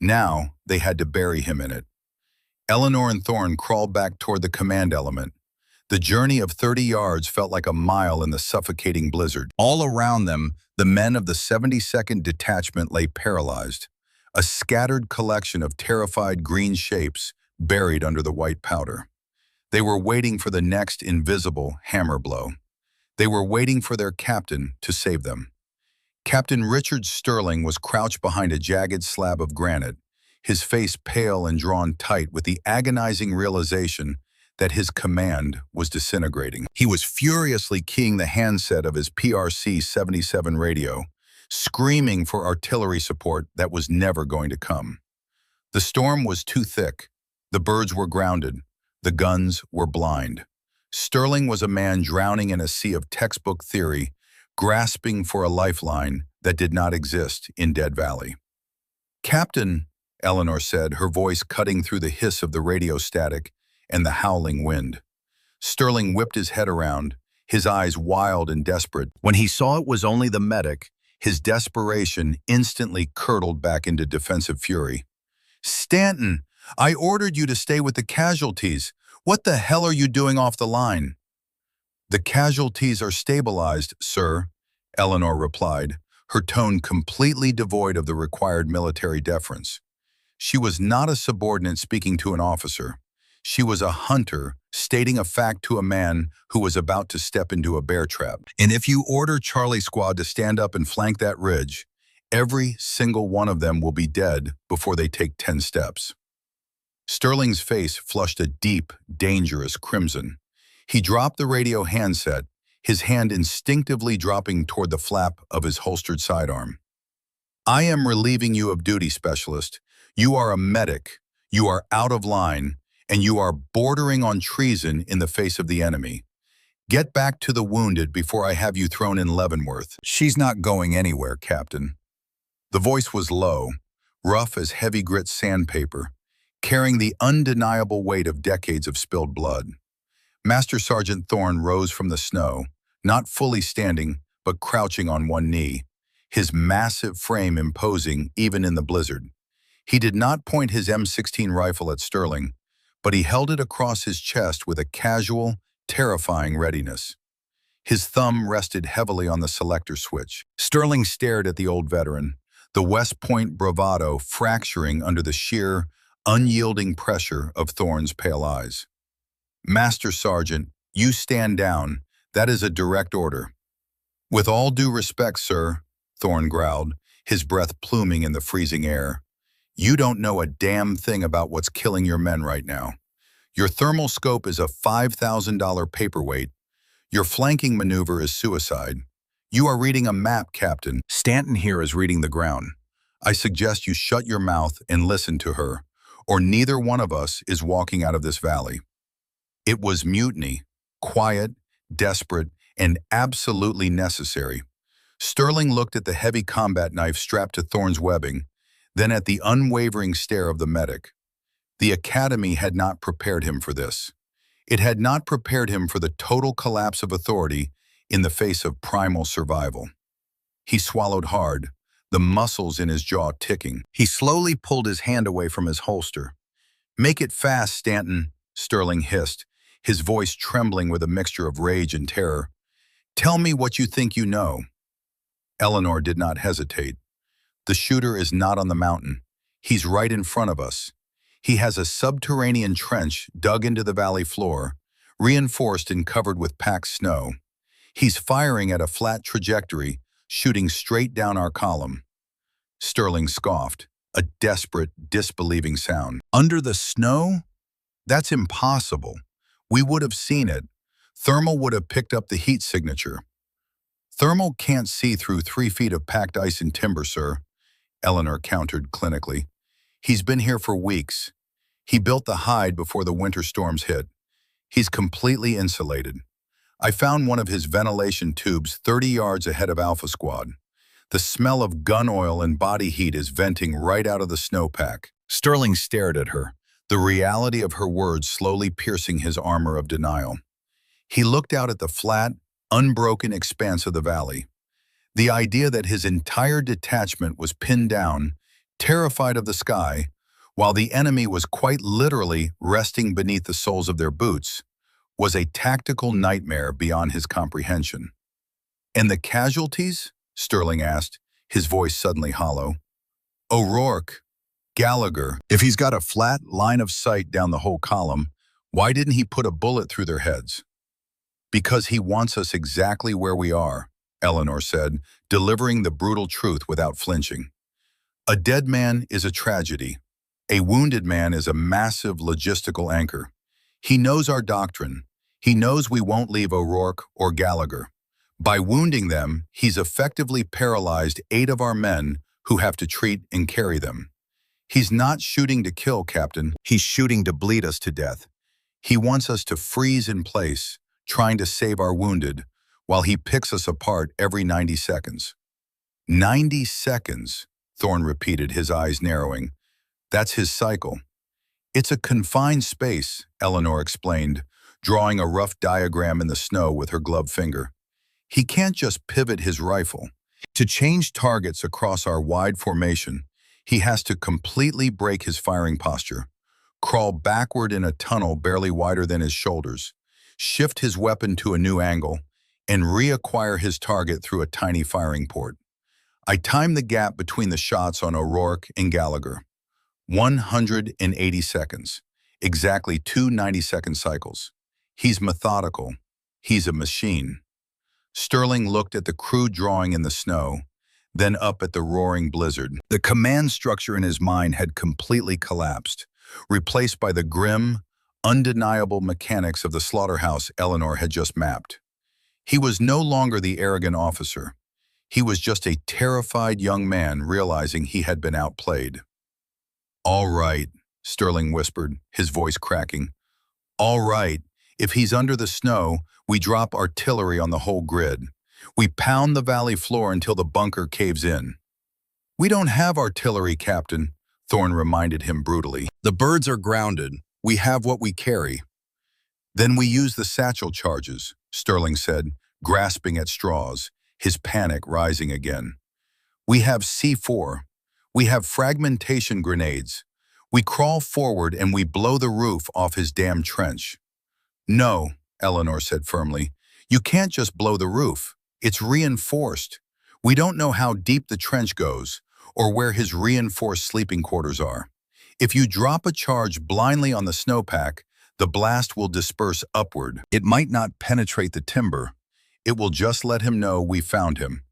Now they had to bury him in it. Eleanor and Thorne crawled back toward the command element. The journey of 30 yards felt like a mile in the suffocating blizzard. All around them, the men of the 72nd Detachment lay paralyzed, a scattered collection of terrified green shapes buried under the white powder. They were waiting for the next invisible hammer blow. They were waiting for their captain to save them. Captain Richard Sterling was crouched behind a jagged slab of granite, his face pale and drawn tight with the agonizing realization that his command was disintegrating. He was furiously keying the handset of his PRC-77 radio, screaming for artillery support that was never going to come. The storm was too thick. The birds were grounded. The guns were blind. Sterling was a man drowning in a sea of textbook theory, grasping for a lifeline that did not exist in Dead Valley. "Captain," Eleanor said, her voice cutting through the hiss of the radio static and the howling wind. Sterling whipped his head around, his eyes wild and desperate. When he saw it was only the medic, his desperation instantly curdled back into defensive fury. "Stanton, I ordered you to stay with the casualties. What the hell are you doing off the line?" "The casualties are stabilized, sir," Eleanor replied, her tone completely devoid of the required military deference. She was not a subordinate speaking to an officer. She was a hunter stating a fact to a man who was about to step into a bear trap. "And if you order Charlie Squad to stand up and flank that ridge, every single one of them will be dead before they take 10 steps. Sterling's face flushed a deep, dangerous crimson. He dropped the radio handset, his hand instinctively dropping toward the flap of his holstered sidearm. "I am relieving you of duty, Specialist. You are a medic, you are out of line, and you are bordering on treason in the face of the enemy. Get back to the wounded before I have you thrown in Leavenworth." "She's not going anywhere, Captain." The voice was low, rough as heavy grit sandpaper, carrying the undeniable weight of decades of spilled blood. Master Sergeant Thorne rose from the snow, not fully standing, but crouching on one knee, his massive frame imposing even in the blizzard. He did not point his M16 rifle at Sterling, but he held it across his chest with a casual, terrifying readiness. His thumb rested heavily on the selector switch. Sterling stared at the old veteran, the West Point bravado fracturing under the sheer, unyielding pressure of Thorne's pale eyes. "Master Sergeant, you stand down. That is a direct order." "With all due respect, sir," Thorne growled, his breath pluming in the freezing air. "You don't know a damn thing about what's killing your men right now. Your thermal scope is a $5,000 paperweight. Your flanking maneuver is suicide. You are reading a map, Captain. Stanton here is reading the ground. I suggest you shut your mouth and listen to her, or neither one of us is walking out of this valley." It was mutiny, quiet, desperate, and absolutely necessary. Sterling looked at the heavy combat knife strapped to Thorne's webbing, then at the unwavering stare of the medic. The academy had not prepared him for this. It had not prepared him for the total collapse of authority in the face of primal survival. He swallowed hard, the muscles in his jaw ticking. He slowly pulled his hand away from his holster. "Make it fast, Stanton," Sterling hissed, his voice trembling with a mixture of rage and terror. "Tell me what you think you know." Eleanor did not hesitate. "The shooter is not on the mountain. He's right in front of us. He has a subterranean trench dug into the valley floor, reinforced and covered with packed snow. He's firing at a flat trajectory, shooting straight down our column." Sterling scoffed, a desperate, disbelieving sound. "Under the snow? That's impossible. We would have seen it. Thermal would have picked up the heat signature." "Thermal can't see through 3 feet of packed ice and timber, sir," Eleanor countered clinically. "He's been here for weeks. He built the hide before the winter storms hit. He's completely insulated. I found one of his ventilation tubes 30 yards ahead of Alpha Squad. The smell of gun oil and body heat is venting right out of the snowpack." Sterling stared at her, the reality of her words slowly piercing his armor of denial. He looked out at the flat, unbroken expanse of the valley. The idea that his entire detachment was pinned down, terrified of the sky, while the enemy was quite literally resting beneath the soles of their boots, was a tactical nightmare beyond his comprehension. "And the casualties?" Sterling asked, his voice suddenly hollow. "O'Rourke, Gallagher. If he's got a flat line of sight down the whole column, why didn't he put a bullet through their heads?" "Because he wants us exactly where we are," Eleanor said, delivering the brutal truth without flinching. "A dead man is a tragedy. A wounded man is a massive logistical anchor. He knows our doctrine. He knows we won't leave O'Rourke or Gallagher. By wounding them, he's effectively paralyzed 8 of our men who have to treat and carry them. He's not shooting to kill, Captain. He's shooting to bleed us to death. He wants us to freeze in place, trying to save our wounded, while he picks us apart every 90 seconds. 90 seconds, Thorne repeated, his eyes narrowing. That's his cycle. It's a confined space, Eleanor explained, drawing a rough diagram in the snow with her gloved finger. He can't just pivot his rifle. To change targets across our wide formation, he has to completely break his firing posture, crawl backward in a tunnel barely wider than his shoulders, shift his weapon to a new angle, and reacquire his target through a tiny firing port. I timed the gap between the shots on O'Rourke and Gallagher. 180 seconds, exactly 2 90-second cycles. He's methodical. He's a machine. Sterling looked at the crude drawing in the snow, then up at the roaring blizzard. The command structure in his mind had completely collapsed, replaced by the grim, undeniable mechanics of the slaughterhouse Eleanor had just mapped. He was no longer the arrogant officer. He was just a terrified young man realizing he had been outplayed. "All right," Sterling whispered, his voice cracking. "All right, if he's under the snow, we drop artillery on the whole grid. We pound the valley floor until the bunker caves in." "We don't have artillery, Captain," Thorne reminded him brutally. "The birds are grounded. We have what we carry." "Then we use the satchel charges," Sterling said, grasping at straws, his panic rising again. "We have C4. We have fragmentation grenades. We crawl forward and we blow the roof off his damn trench." "No," Eleanor said firmly. "You can't just blow the roof. It's reinforced. We don't know how deep the trench goes or where his reinforced sleeping quarters are. If you drop a charge blindly on the snowpack, the blast will disperse upward. It might not penetrate the timber. It will just let him know we found him,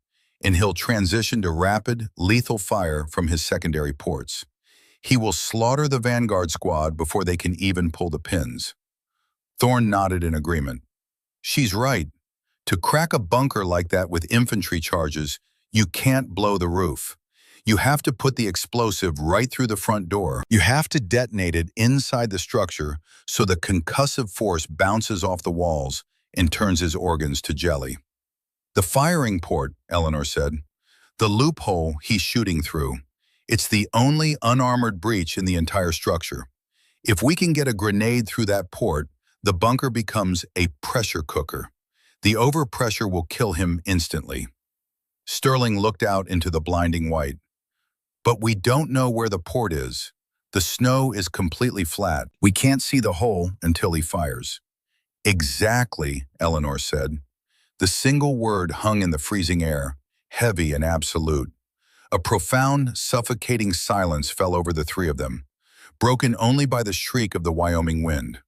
and he'll transition to rapid, lethal fire from his secondary ports. He will slaughter the vanguard squad before they can even pull the pins." Thorne nodded in agreement. "She's right. To crack a bunker like that with infantry charges, you can't blow the roof. You have to put the explosive right through the front door. You have to detonate it inside the structure so the concussive force bounces off the walls and turns his organs to jelly." "The firing port," Eleanor said. "The loophole he's shooting through. It's the only unarmored breach in the entire structure. If we can get a grenade through that port, The bunker becomes a pressure cooker. The overpressure will kill him instantly. Sterling looked out into the blinding white. But we don't know where the port is. The snow is completely flat. We can't see the hole until he fires. Exactly, Eleanor said. The single word hung in the freezing air, heavy and absolute. A profound, suffocating silence fell over the three of them, broken only by the shriek of the Wyoming wind.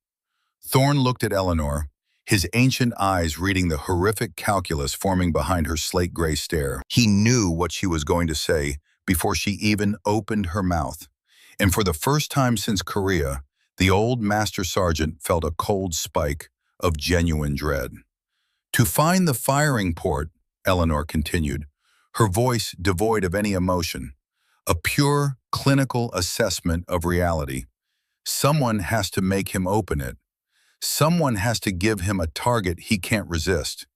Thorne looked at Eleanor, his ancient eyes reading the horrific calculus forming behind her slate-gray stare. He knew what she was going to say before she even opened her mouth. And for the first time since Korea, the old master sergeant felt a cold spike of genuine dread. To find the firing port, Eleanor continued, her voice devoid of any emotion, a pure, clinical assessment of reality. Someone has to make him open it. Someone has to give him a target he can't resist.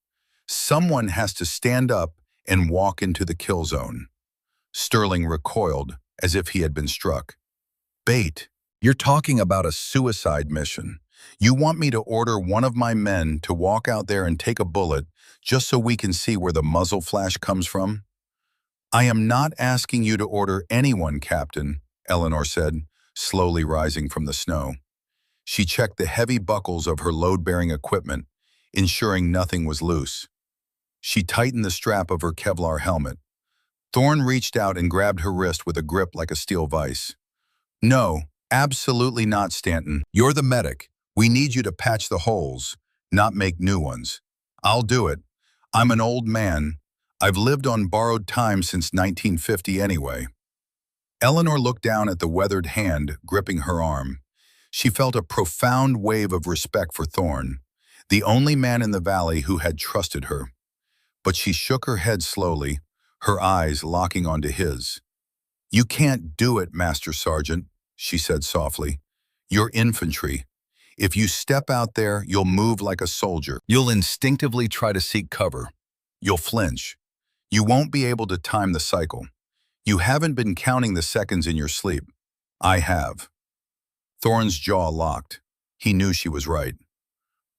Someone has to stand up and walk into the kill zone. Sterling recoiled as if he had been struck. Bait, you're talking about a suicide mission. You want me to order one of my men to walk out there and take a bullet just so we can see where the muzzle flash comes from? I am not asking you to order anyone, Captain, Eleanor said, slowly rising from the snow. She checked the heavy buckles of her load-bearing equipment, ensuring nothing was loose. She tightened the strap of her Kevlar helmet. Thorne reached out and grabbed her wrist with a grip like a steel vise. No, absolutely not, Stanton. You're the medic. We need you to patch the holes, not make new ones. I'll do it. I'm an old man. I've lived on borrowed time since 1950 anyway. Eleanor looked down at the weathered hand gripping her arm. She felt a profound wave of respect for Thorne, the only man in the valley who had trusted her. But she shook her head slowly, her eyes locking onto his. You can't do it, Master Sergeant, she said softly. You're infantry. If you step out there, you'll move like a soldier. You'll instinctively try to seek cover. You'll flinch. You won't be able to time the cycle. You haven't been counting the seconds in your sleep. I have. Thorne's jaw locked. He knew she was right.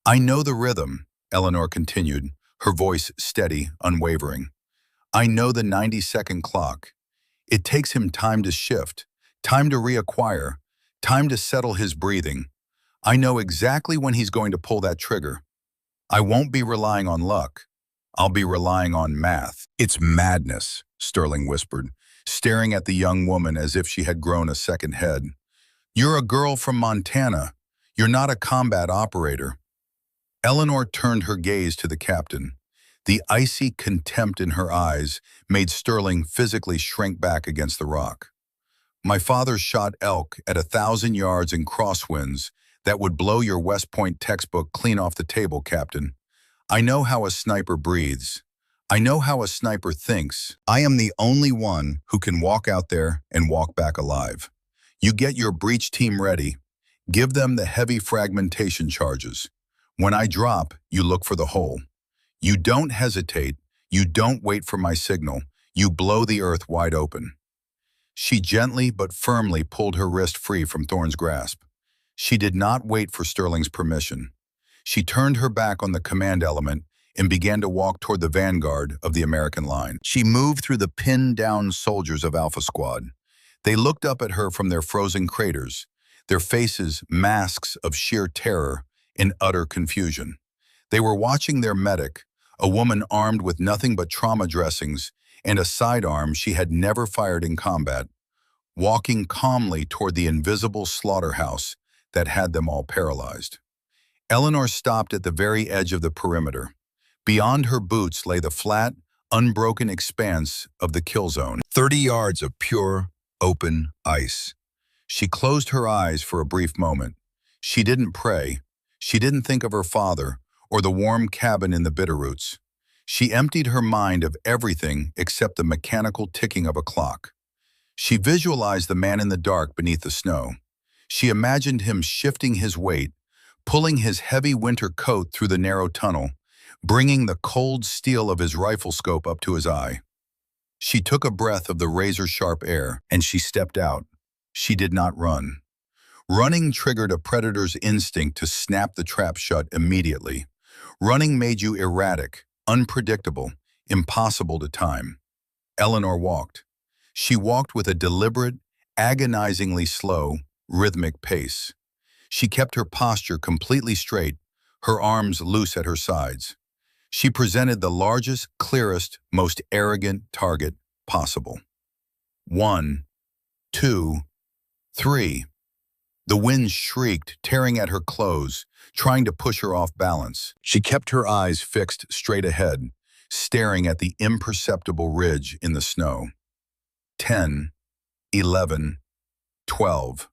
I know the rhythm, Eleanor continued, her voice steady, unwavering. I know the 90-second clock. It takes him time to shift, time to reacquire, time to settle his breathing. I know exactly when he's going to pull that trigger. I won't be relying on luck. I'll be relying on math. It's madness, Sterling whispered, staring at the young woman as if she had grown a second head. You're a girl from Montana. You're not a combat operator. Eleanor turned her gaze to the captain. The icy contempt in her eyes made Sterling physically shrink back against the rock. My father shot elk at 1,000 yards in crosswinds that would blow your West Point textbook clean off the table, Captain. I know how a sniper breathes. I know how a sniper thinks. I am the only one who can walk out there and walk back alive. You get your breach team ready. Give them the heavy fragmentation charges. When I drop, you look for the hole. You don't hesitate. You don't wait for my signal. You blow the earth wide open. She gently but firmly pulled her wrist free from Thorne's grasp. She did not wait for Sterling's permission. She turned her back on the command element and began to walk toward the vanguard of the American line. She moved through the pinned-down soldiers of Alpha Squad. They looked up at her from their frozen craters, their faces masks of sheer terror and utter confusion. They were watching their medic, a woman armed with nothing but trauma dressings and a sidearm she had never fired in combat, walking calmly toward the invisible slaughterhouse that had them all paralyzed. Eleanor stopped at the very edge of the perimeter. Beyond her boots lay the flat, unbroken expanse of the kill zone. 30 yards of pure, open ice. She closed her eyes for a brief moment. She didn't pray. She didn't think of her father or the warm cabin in the Bitterroots. She emptied her mind of everything except the mechanical ticking of a clock. She visualized the man in the dark beneath the snow. She imagined him shifting his weight, pulling his heavy winter coat through the narrow tunnel, bringing the cold steel of his rifle scope up to his eye. She took a breath of the razor-sharp air, and she stepped out. She did not run. Running triggered a predator's instinct to snap the trap shut immediately. Running made you erratic, unpredictable, impossible to time. Eleanor walked. She walked with a deliberate, agonizingly slow, rhythmic pace. She kept her posture completely straight, her arms loose at her sides. She presented the largest, clearest, most arrogant target possible. 1, 2, 3. The wind shrieked, tearing at her clothes, trying to push her off balance. She kept her eyes fixed straight ahead, staring at the imperceptible ridge in the snow. 10, 11, 12.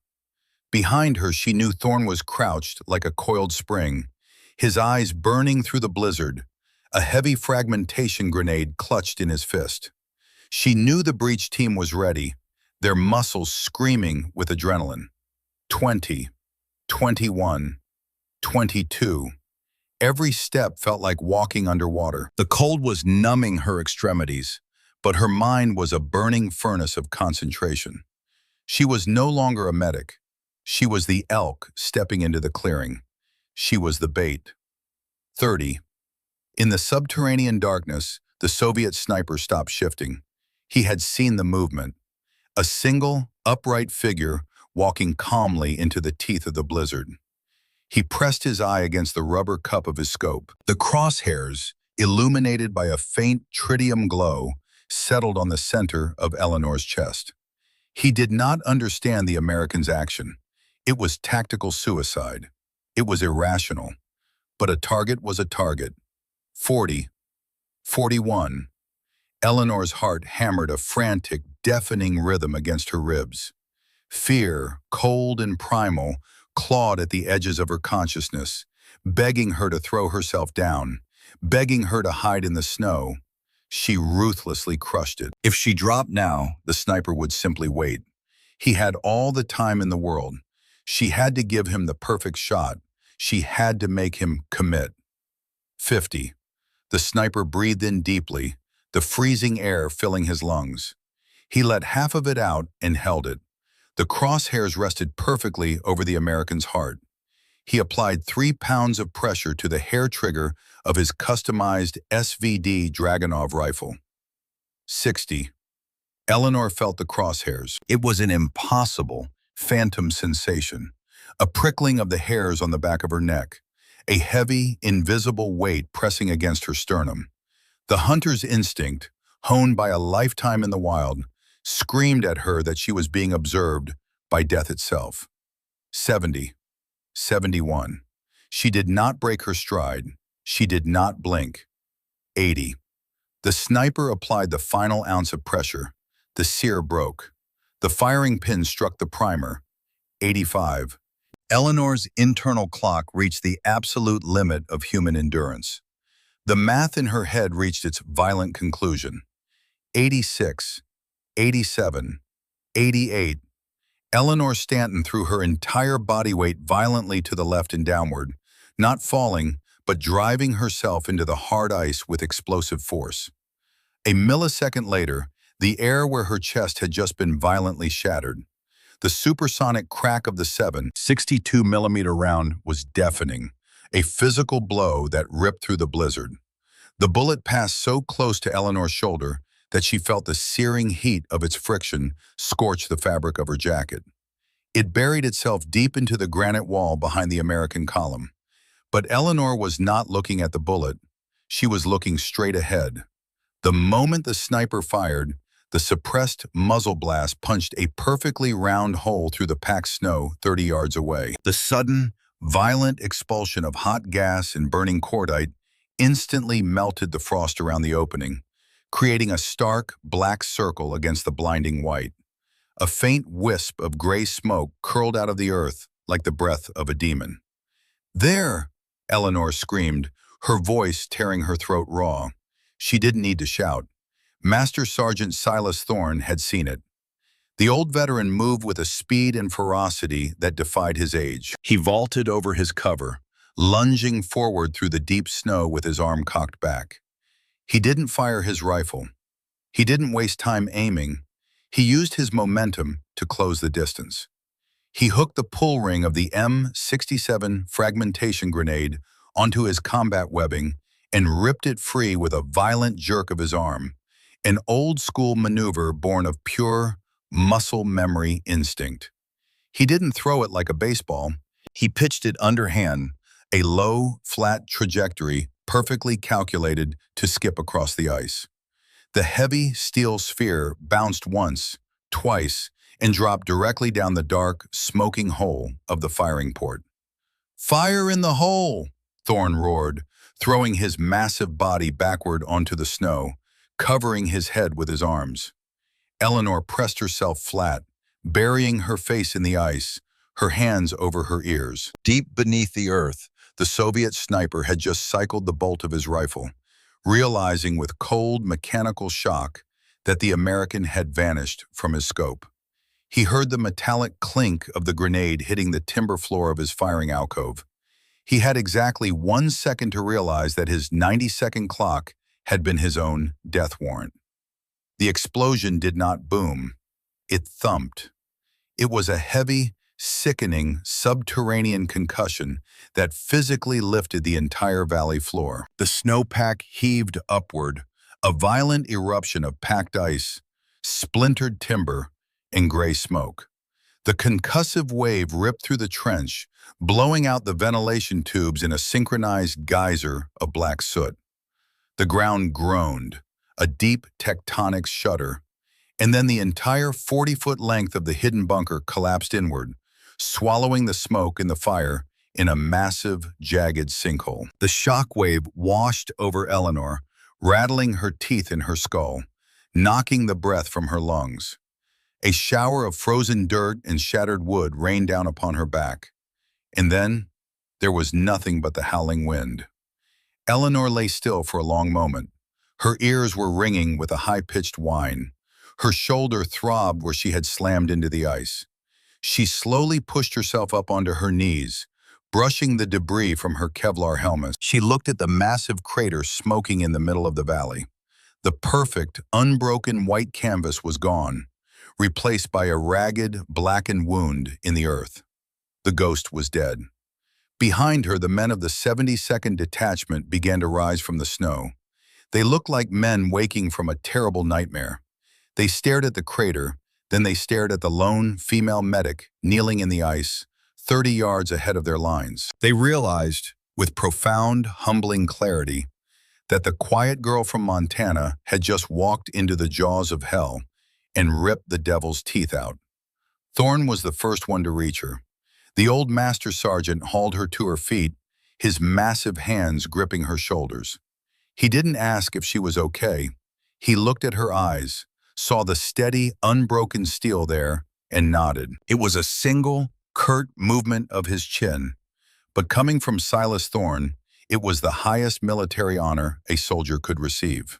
Behind her, she knew Thorne was crouched like a coiled spring, his eyes burning through the blizzard, a heavy fragmentation grenade clutched in his fist. She knew the breach team was ready, their muscles screaming with adrenaline. 20, 21, 22. Every step felt like walking underwater. The cold was numbing her extremities, but her mind was a burning furnace of concentration. She was no longer a medic. She was the elk stepping into the clearing. She was the bait. 30. In the subterranean darkness, the Soviet sniper stopped shifting. He had seen the movement. A single, upright figure walking calmly into the teeth of the blizzard. He pressed his eye against the rubber cup of his scope. The crosshairs, illuminated by a faint tritium glow, settled on the center of Eleanor's chest. He did not understand the American's action. It was tactical suicide. It was irrational. But a target was a target. 40, 41. Eleanor's heart hammered a frantic, deafening rhythm against her ribs. Fear, cold and primal, clawed at the edges of her consciousness, begging her to throw herself down, begging her to hide in the snow. She ruthlessly crushed it. If she dropped now, the sniper would simply wait. He had all the time in the world. She had to give him the perfect shot. She had to make him commit. 50. The sniper breathed in deeply, the freezing air filling his lungs. He let half of it out and held it. The crosshairs rested perfectly over the American's heart. He applied 3 pounds of pressure to the hair trigger of his customized SVD Dragunov rifle. 60. Eleanor felt the crosshairs. It was an impossible, phantom sensation, a prickling of the hairs on the back of her neck, a heavy, invisible weight pressing against her sternum. The hunter's instinct, honed by a lifetime in the wild, screamed at her that she was being observed by death itself. 70, 71. She did not break her stride. She did not blink. 80. The sniper applied the final ounce of pressure. The sear broke. The firing pin struck the primer. 85. Eleanor's internal clock reached the absolute limit of human endurance. The math in her head reached its violent conclusion. 86. 87, 88. Eleanor Stanton threw her entire body weight violently to the left and downward, not falling, but driving herself into the hard ice with explosive force. A millisecond later, the air where her chest had just been violently shattered. The supersonic crack of the 7.62mm round was deafening, a physical blow that ripped through the blizzard. The bullet passed so close to Eleanor's shoulder that she felt the searing heat of its friction scorch the fabric of her jacket. It buried itself deep into the granite wall behind the American column. But Eleanor was not looking at the bullet. She was looking straight ahead. The moment the sniper fired, the suppressed muzzle blast punched a perfectly round hole through the packed snow 30 yards away. The sudden, violent expulsion of hot gas and burning cordite instantly melted the frost around the opening, creating a stark, black circle against the blinding white. A faint wisp of gray smoke curled out of the earth like the breath of a demon. "There!" Eleanor screamed, her voice tearing her throat raw. She didn't need to shout. Master Sergeant Silas Thorne had seen it. The old veteran moved with a speed and ferocity that defied his age. He vaulted over his cover, lunging forward through the deep snow with his arm cocked back. He didn't fire his rifle. He didn't waste time aiming. He used his momentum to close the distance. He hooked the pull ring of the M67 fragmentation grenade onto his combat webbing and ripped it free with a violent jerk of his arm, an old-school maneuver born of pure muscle memory instinct. He didn't throw it like a baseball. He pitched it underhand, a low, flat trajectory perfectly calculated to skip across the ice. The heavy steel sphere bounced once, twice, and dropped directly down the dark, smoking hole of the firing port. "Fire in the hole!" Thorne roared, throwing his massive body backward onto the snow, covering his head with his arms. Eleanor pressed herself flat, burying her face in the ice, her hands over her ears. Deep beneath the earth, the Soviet sniper had just cycled the bolt of his rifle, realizing with cold mechanical shock that the American had vanished from his scope. He heard the metallic clink of the grenade hitting the timber floor of his firing alcove. He had exactly 1 second to realize that his 90-second clock had been his own death warrant. The explosion did not boom. It thumped. It was a heavy, sickening, subterranean concussion that physically lifted the entire valley floor. The snowpack heaved upward, a violent eruption of packed ice, splintered timber, and gray smoke. The concussive wave ripped through the trench, blowing out the ventilation tubes in a synchronized geyser of black soot. The ground groaned, a deep tectonic shudder, and then the entire 40-foot length of the hidden bunker collapsed inward, swallowing the smoke and the fire in a massive, jagged sinkhole. The shock wave washed over Eleanor, rattling her teeth in her skull, knocking the breath from her lungs. A shower of frozen dirt and shattered wood rained down upon her back. And then, there was nothing but the howling wind. Eleanor lay still for a long moment. Her ears were ringing with a high-pitched whine. Her shoulder throbbed where she had slammed into the ice. She slowly pushed herself up onto her knees, brushing the debris from her Kevlar helmet. She looked at the massive crater smoking in the middle of the valley. The perfect, unbroken white canvas was gone, replaced by a ragged, blackened wound in the earth. The ghost was dead. Behind her, the men of the 72nd Detachment began to rise from the snow. They looked like men waking from a terrible nightmare. They stared at the crater, then they stared at the lone female medic kneeling in the ice, 30 yards ahead of their lines. They realized, with profound, humbling clarity, that the quiet girl from Montana had just walked into the jaws of hell and ripped the devil's teeth out. Thorne was the first one to reach her. The old master sergeant hauled her to her feet, his massive hands gripping her shoulders. He didn't ask if she was okay. He looked at her eyes, saw the steady, unbroken steel there, and nodded. It was a single, curt movement of his chin, but coming from Silas Thorne, it was the highest military honor a soldier could receive.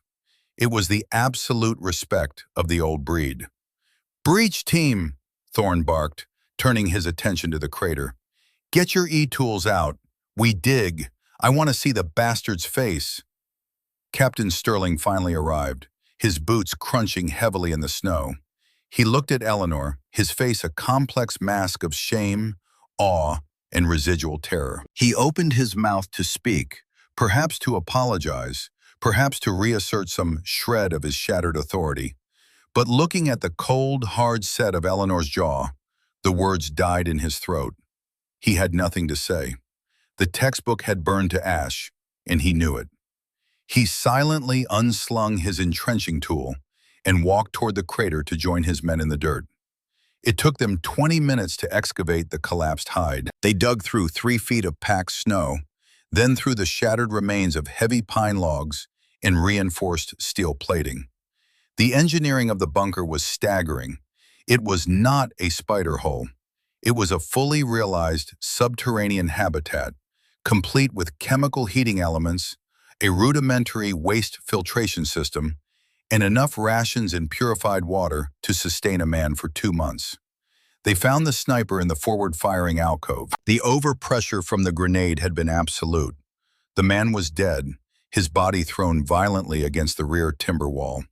It was the absolute respect of the old breed. "Breach team," Thorne barked, turning his attention to the crater. "Get your E-tools out. We dig. I want to see the bastard's face." Captain Sterling finally arrived, his boots crunching heavily in the snow. He looked at Eleanor, his face a complex mask of shame, awe, and residual terror. He opened his mouth to speak, perhaps to apologize, perhaps to reassert some shred of his shattered authority. But looking at the cold, hard set of Eleanor's jaw, the words died in his throat. He had nothing to say. The textbook had burned to ash, and he knew it. He silently unslung his entrenching tool and walked toward the crater to join his men in the dirt. It took them 20 minutes to excavate the collapsed hide. They dug through 3 feet of packed snow, then through the shattered remains of heavy pine logs and reinforced steel plating. The engineering of the bunker was staggering. It was not a spider hole. It was a fully realized subterranean habitat, complete with chemical heating elements, a rudimentary waste filtration system, and enough rations and purified water to sustain a man for 2 months. They found the sniper in the forward-firing alcove. The overpressure from the grenade had been absolute. The man was dead, his body thrown violently against the rear timber wall.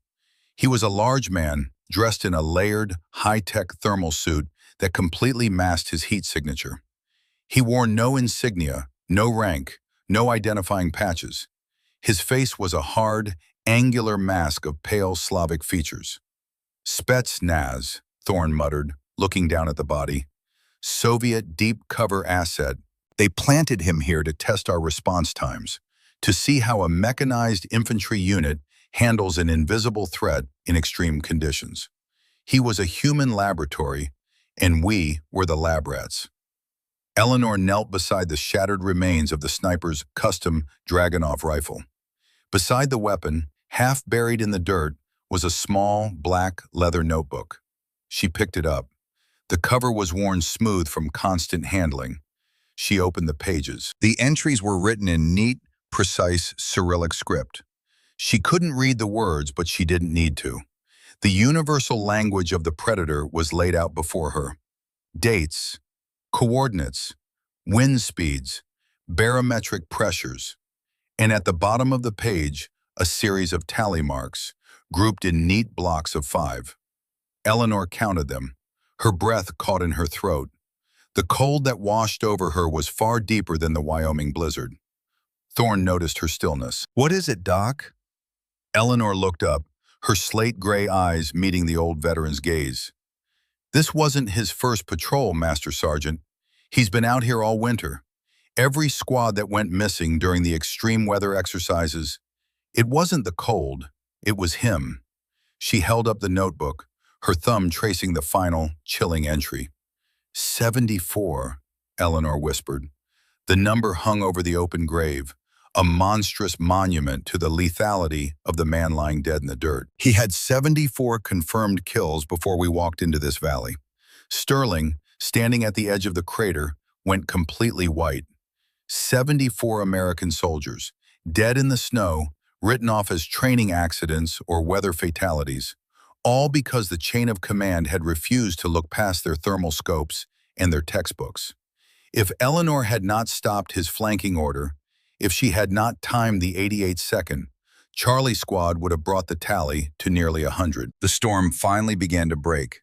He was a large man, dressed in a layered, high-tech thermal suit that completely masked his heat signature. He wore no insignia, no rank, no identifying patches. His face was a hard, angular mask of pale Slavic features. Spetsnaz, Thorne muttered, looking down at the body. Soviet deep cover asset. They planted him here to test our response times, to see how a mechanized infantry unit handles an invisible threat in extreme conditions. He was a human laboratory, and we were the lab rats. Eleanor knelt beside the shattered remains of the sniper's custom Dragunov rifle. Beside the weapon, half buried in the dirt, was a small, black leather notebook. She picked it up. The cover was worn smooth from constant handling. She opened the pages. The entries were written in neat, precise Cyrillic script. She couldn't read the words, but she didn't need to. The universal language of the predator was laid out before her. Dates, coordinates, wind speeds, barometric pressures, and at the bottom of the page, a series of tally marks, grouped in neat blocks of 5. Eleanor counted them. Her breath caught in her throat. The cold that washed over her was far deeper than the Wyoming blizzard. Thorne noticed her stillness. "What is it, Doc?" Eleanor looked up, her slate-gray eyes meeting the old veteran's gaze. "This wasn't his first patrol, Master Sergeant. He's been out here all winter. Every squad that went missing during the extreme weather exercises. It wasn't the cold, it was him." She held up the notebook, her thumb tracing the final, chilling entry. 74, Eleanor whispered. The number hung over the open grave, a monstrous monument to the lethality of the man lying dead in the dirt. He had 74 confirmed kills before we walked into this valley. Sterling, standing at the edge of the crater, went completely white. 74 American soldiers, dead in the snow, written off as training accidents or weather fatalities, all because the chain of command had refused to look past their thermal scopes and their textbooks. If Eleanor had not stopped his flanking order, if she had not timed the 88 second, Charlie Squad would have brought the tally to nearly 100. The storm finally began to break.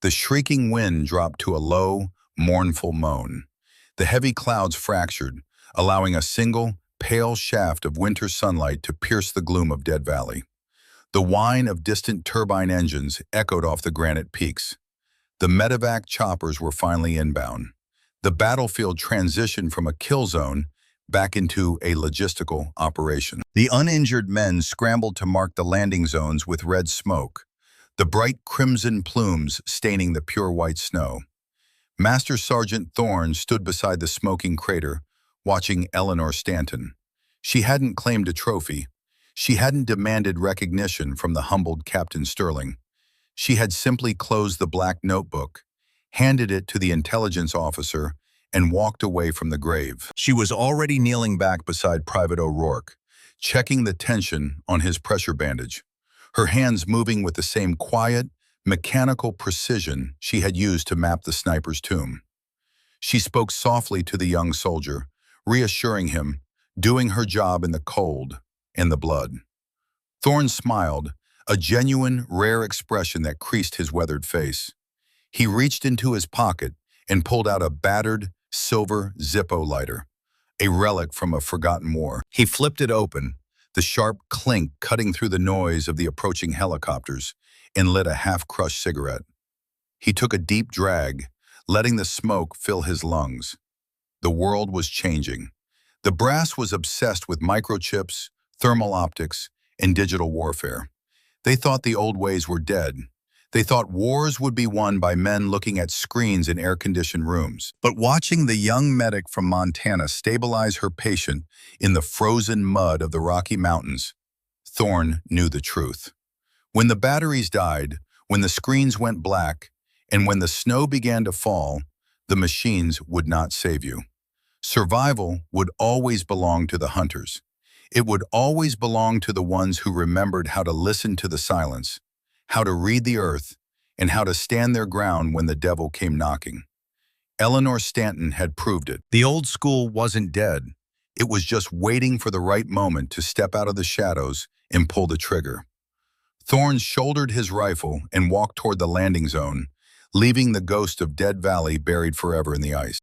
The shrieking wind dropped to a low, mournful moan. The heavy clouds fractured, allowing a single, pale shaft of winter sunlight to pierce the gloom of Dead Valley. The whine of distant turbine engines echoed off the granite peaks. The medevac choppers were finally inbound. The battlefield transitioned from a kill zone back into a logistical operation. The uninjured men scrambled to mark the landing zones with red smoke, the bright crimson plumes staining the pure white snow. Master Sergeant Thorne stood beside the smoking crater, watching Eleanor Stanton. She hadn't claimed a trophy. She hadn't demanded recognition from the humbled Captain Sterling. She had simply closed the black notebook, handed it to the intelligence officer, and walked away from the grave. She was already kneeling back beside Private O'Rourke, checking the tension on his pressure bandage, her hands moving with the same quiet, mechanical precision she had used to map the sniper's tomb. She spoke softly to the young soldier, reassuring him, doing her job in the cold and the blood. Thorne smiled, a genuine, rare expression that creased his weathered face. He reached into his pocket and pulled out a battered, silver Zippo lighter, a relic from a forgotten war. He flipped it open, the sharp clink cutting through the noise of the approaching helicopters, and lit a half-crushed cigarette. He took a deep drag, letting the smoke fill his lungs. The world was changing. The brass was obsessed with microchips, thermal optics, and digital warfare. They thought the old ways were dead. They thought wars would be won by men looking at screens in air-conditioned rooms. But watching the young medic from Montana stabilize her patient in the frozen mud of the Rocky Mountains, Thorne knew the truth. When the batteries died, when the screens went black, and when the snow began to fall, the machines would not save you. Survival would always belong to the hunters. It would always belong to the ones who remembered how to listen to the silence, how to read the earth, and how to stand their ground when the devil came knocking. Eleanor Stanton had proved it. The old school wasn't dead. It was just waiting for the right moment to step out of the shadows and pull the trigger. Thorne shouldered his rifle and walked toward the landing zone, leaving the ghost of Dead Valley buried forever in the ice.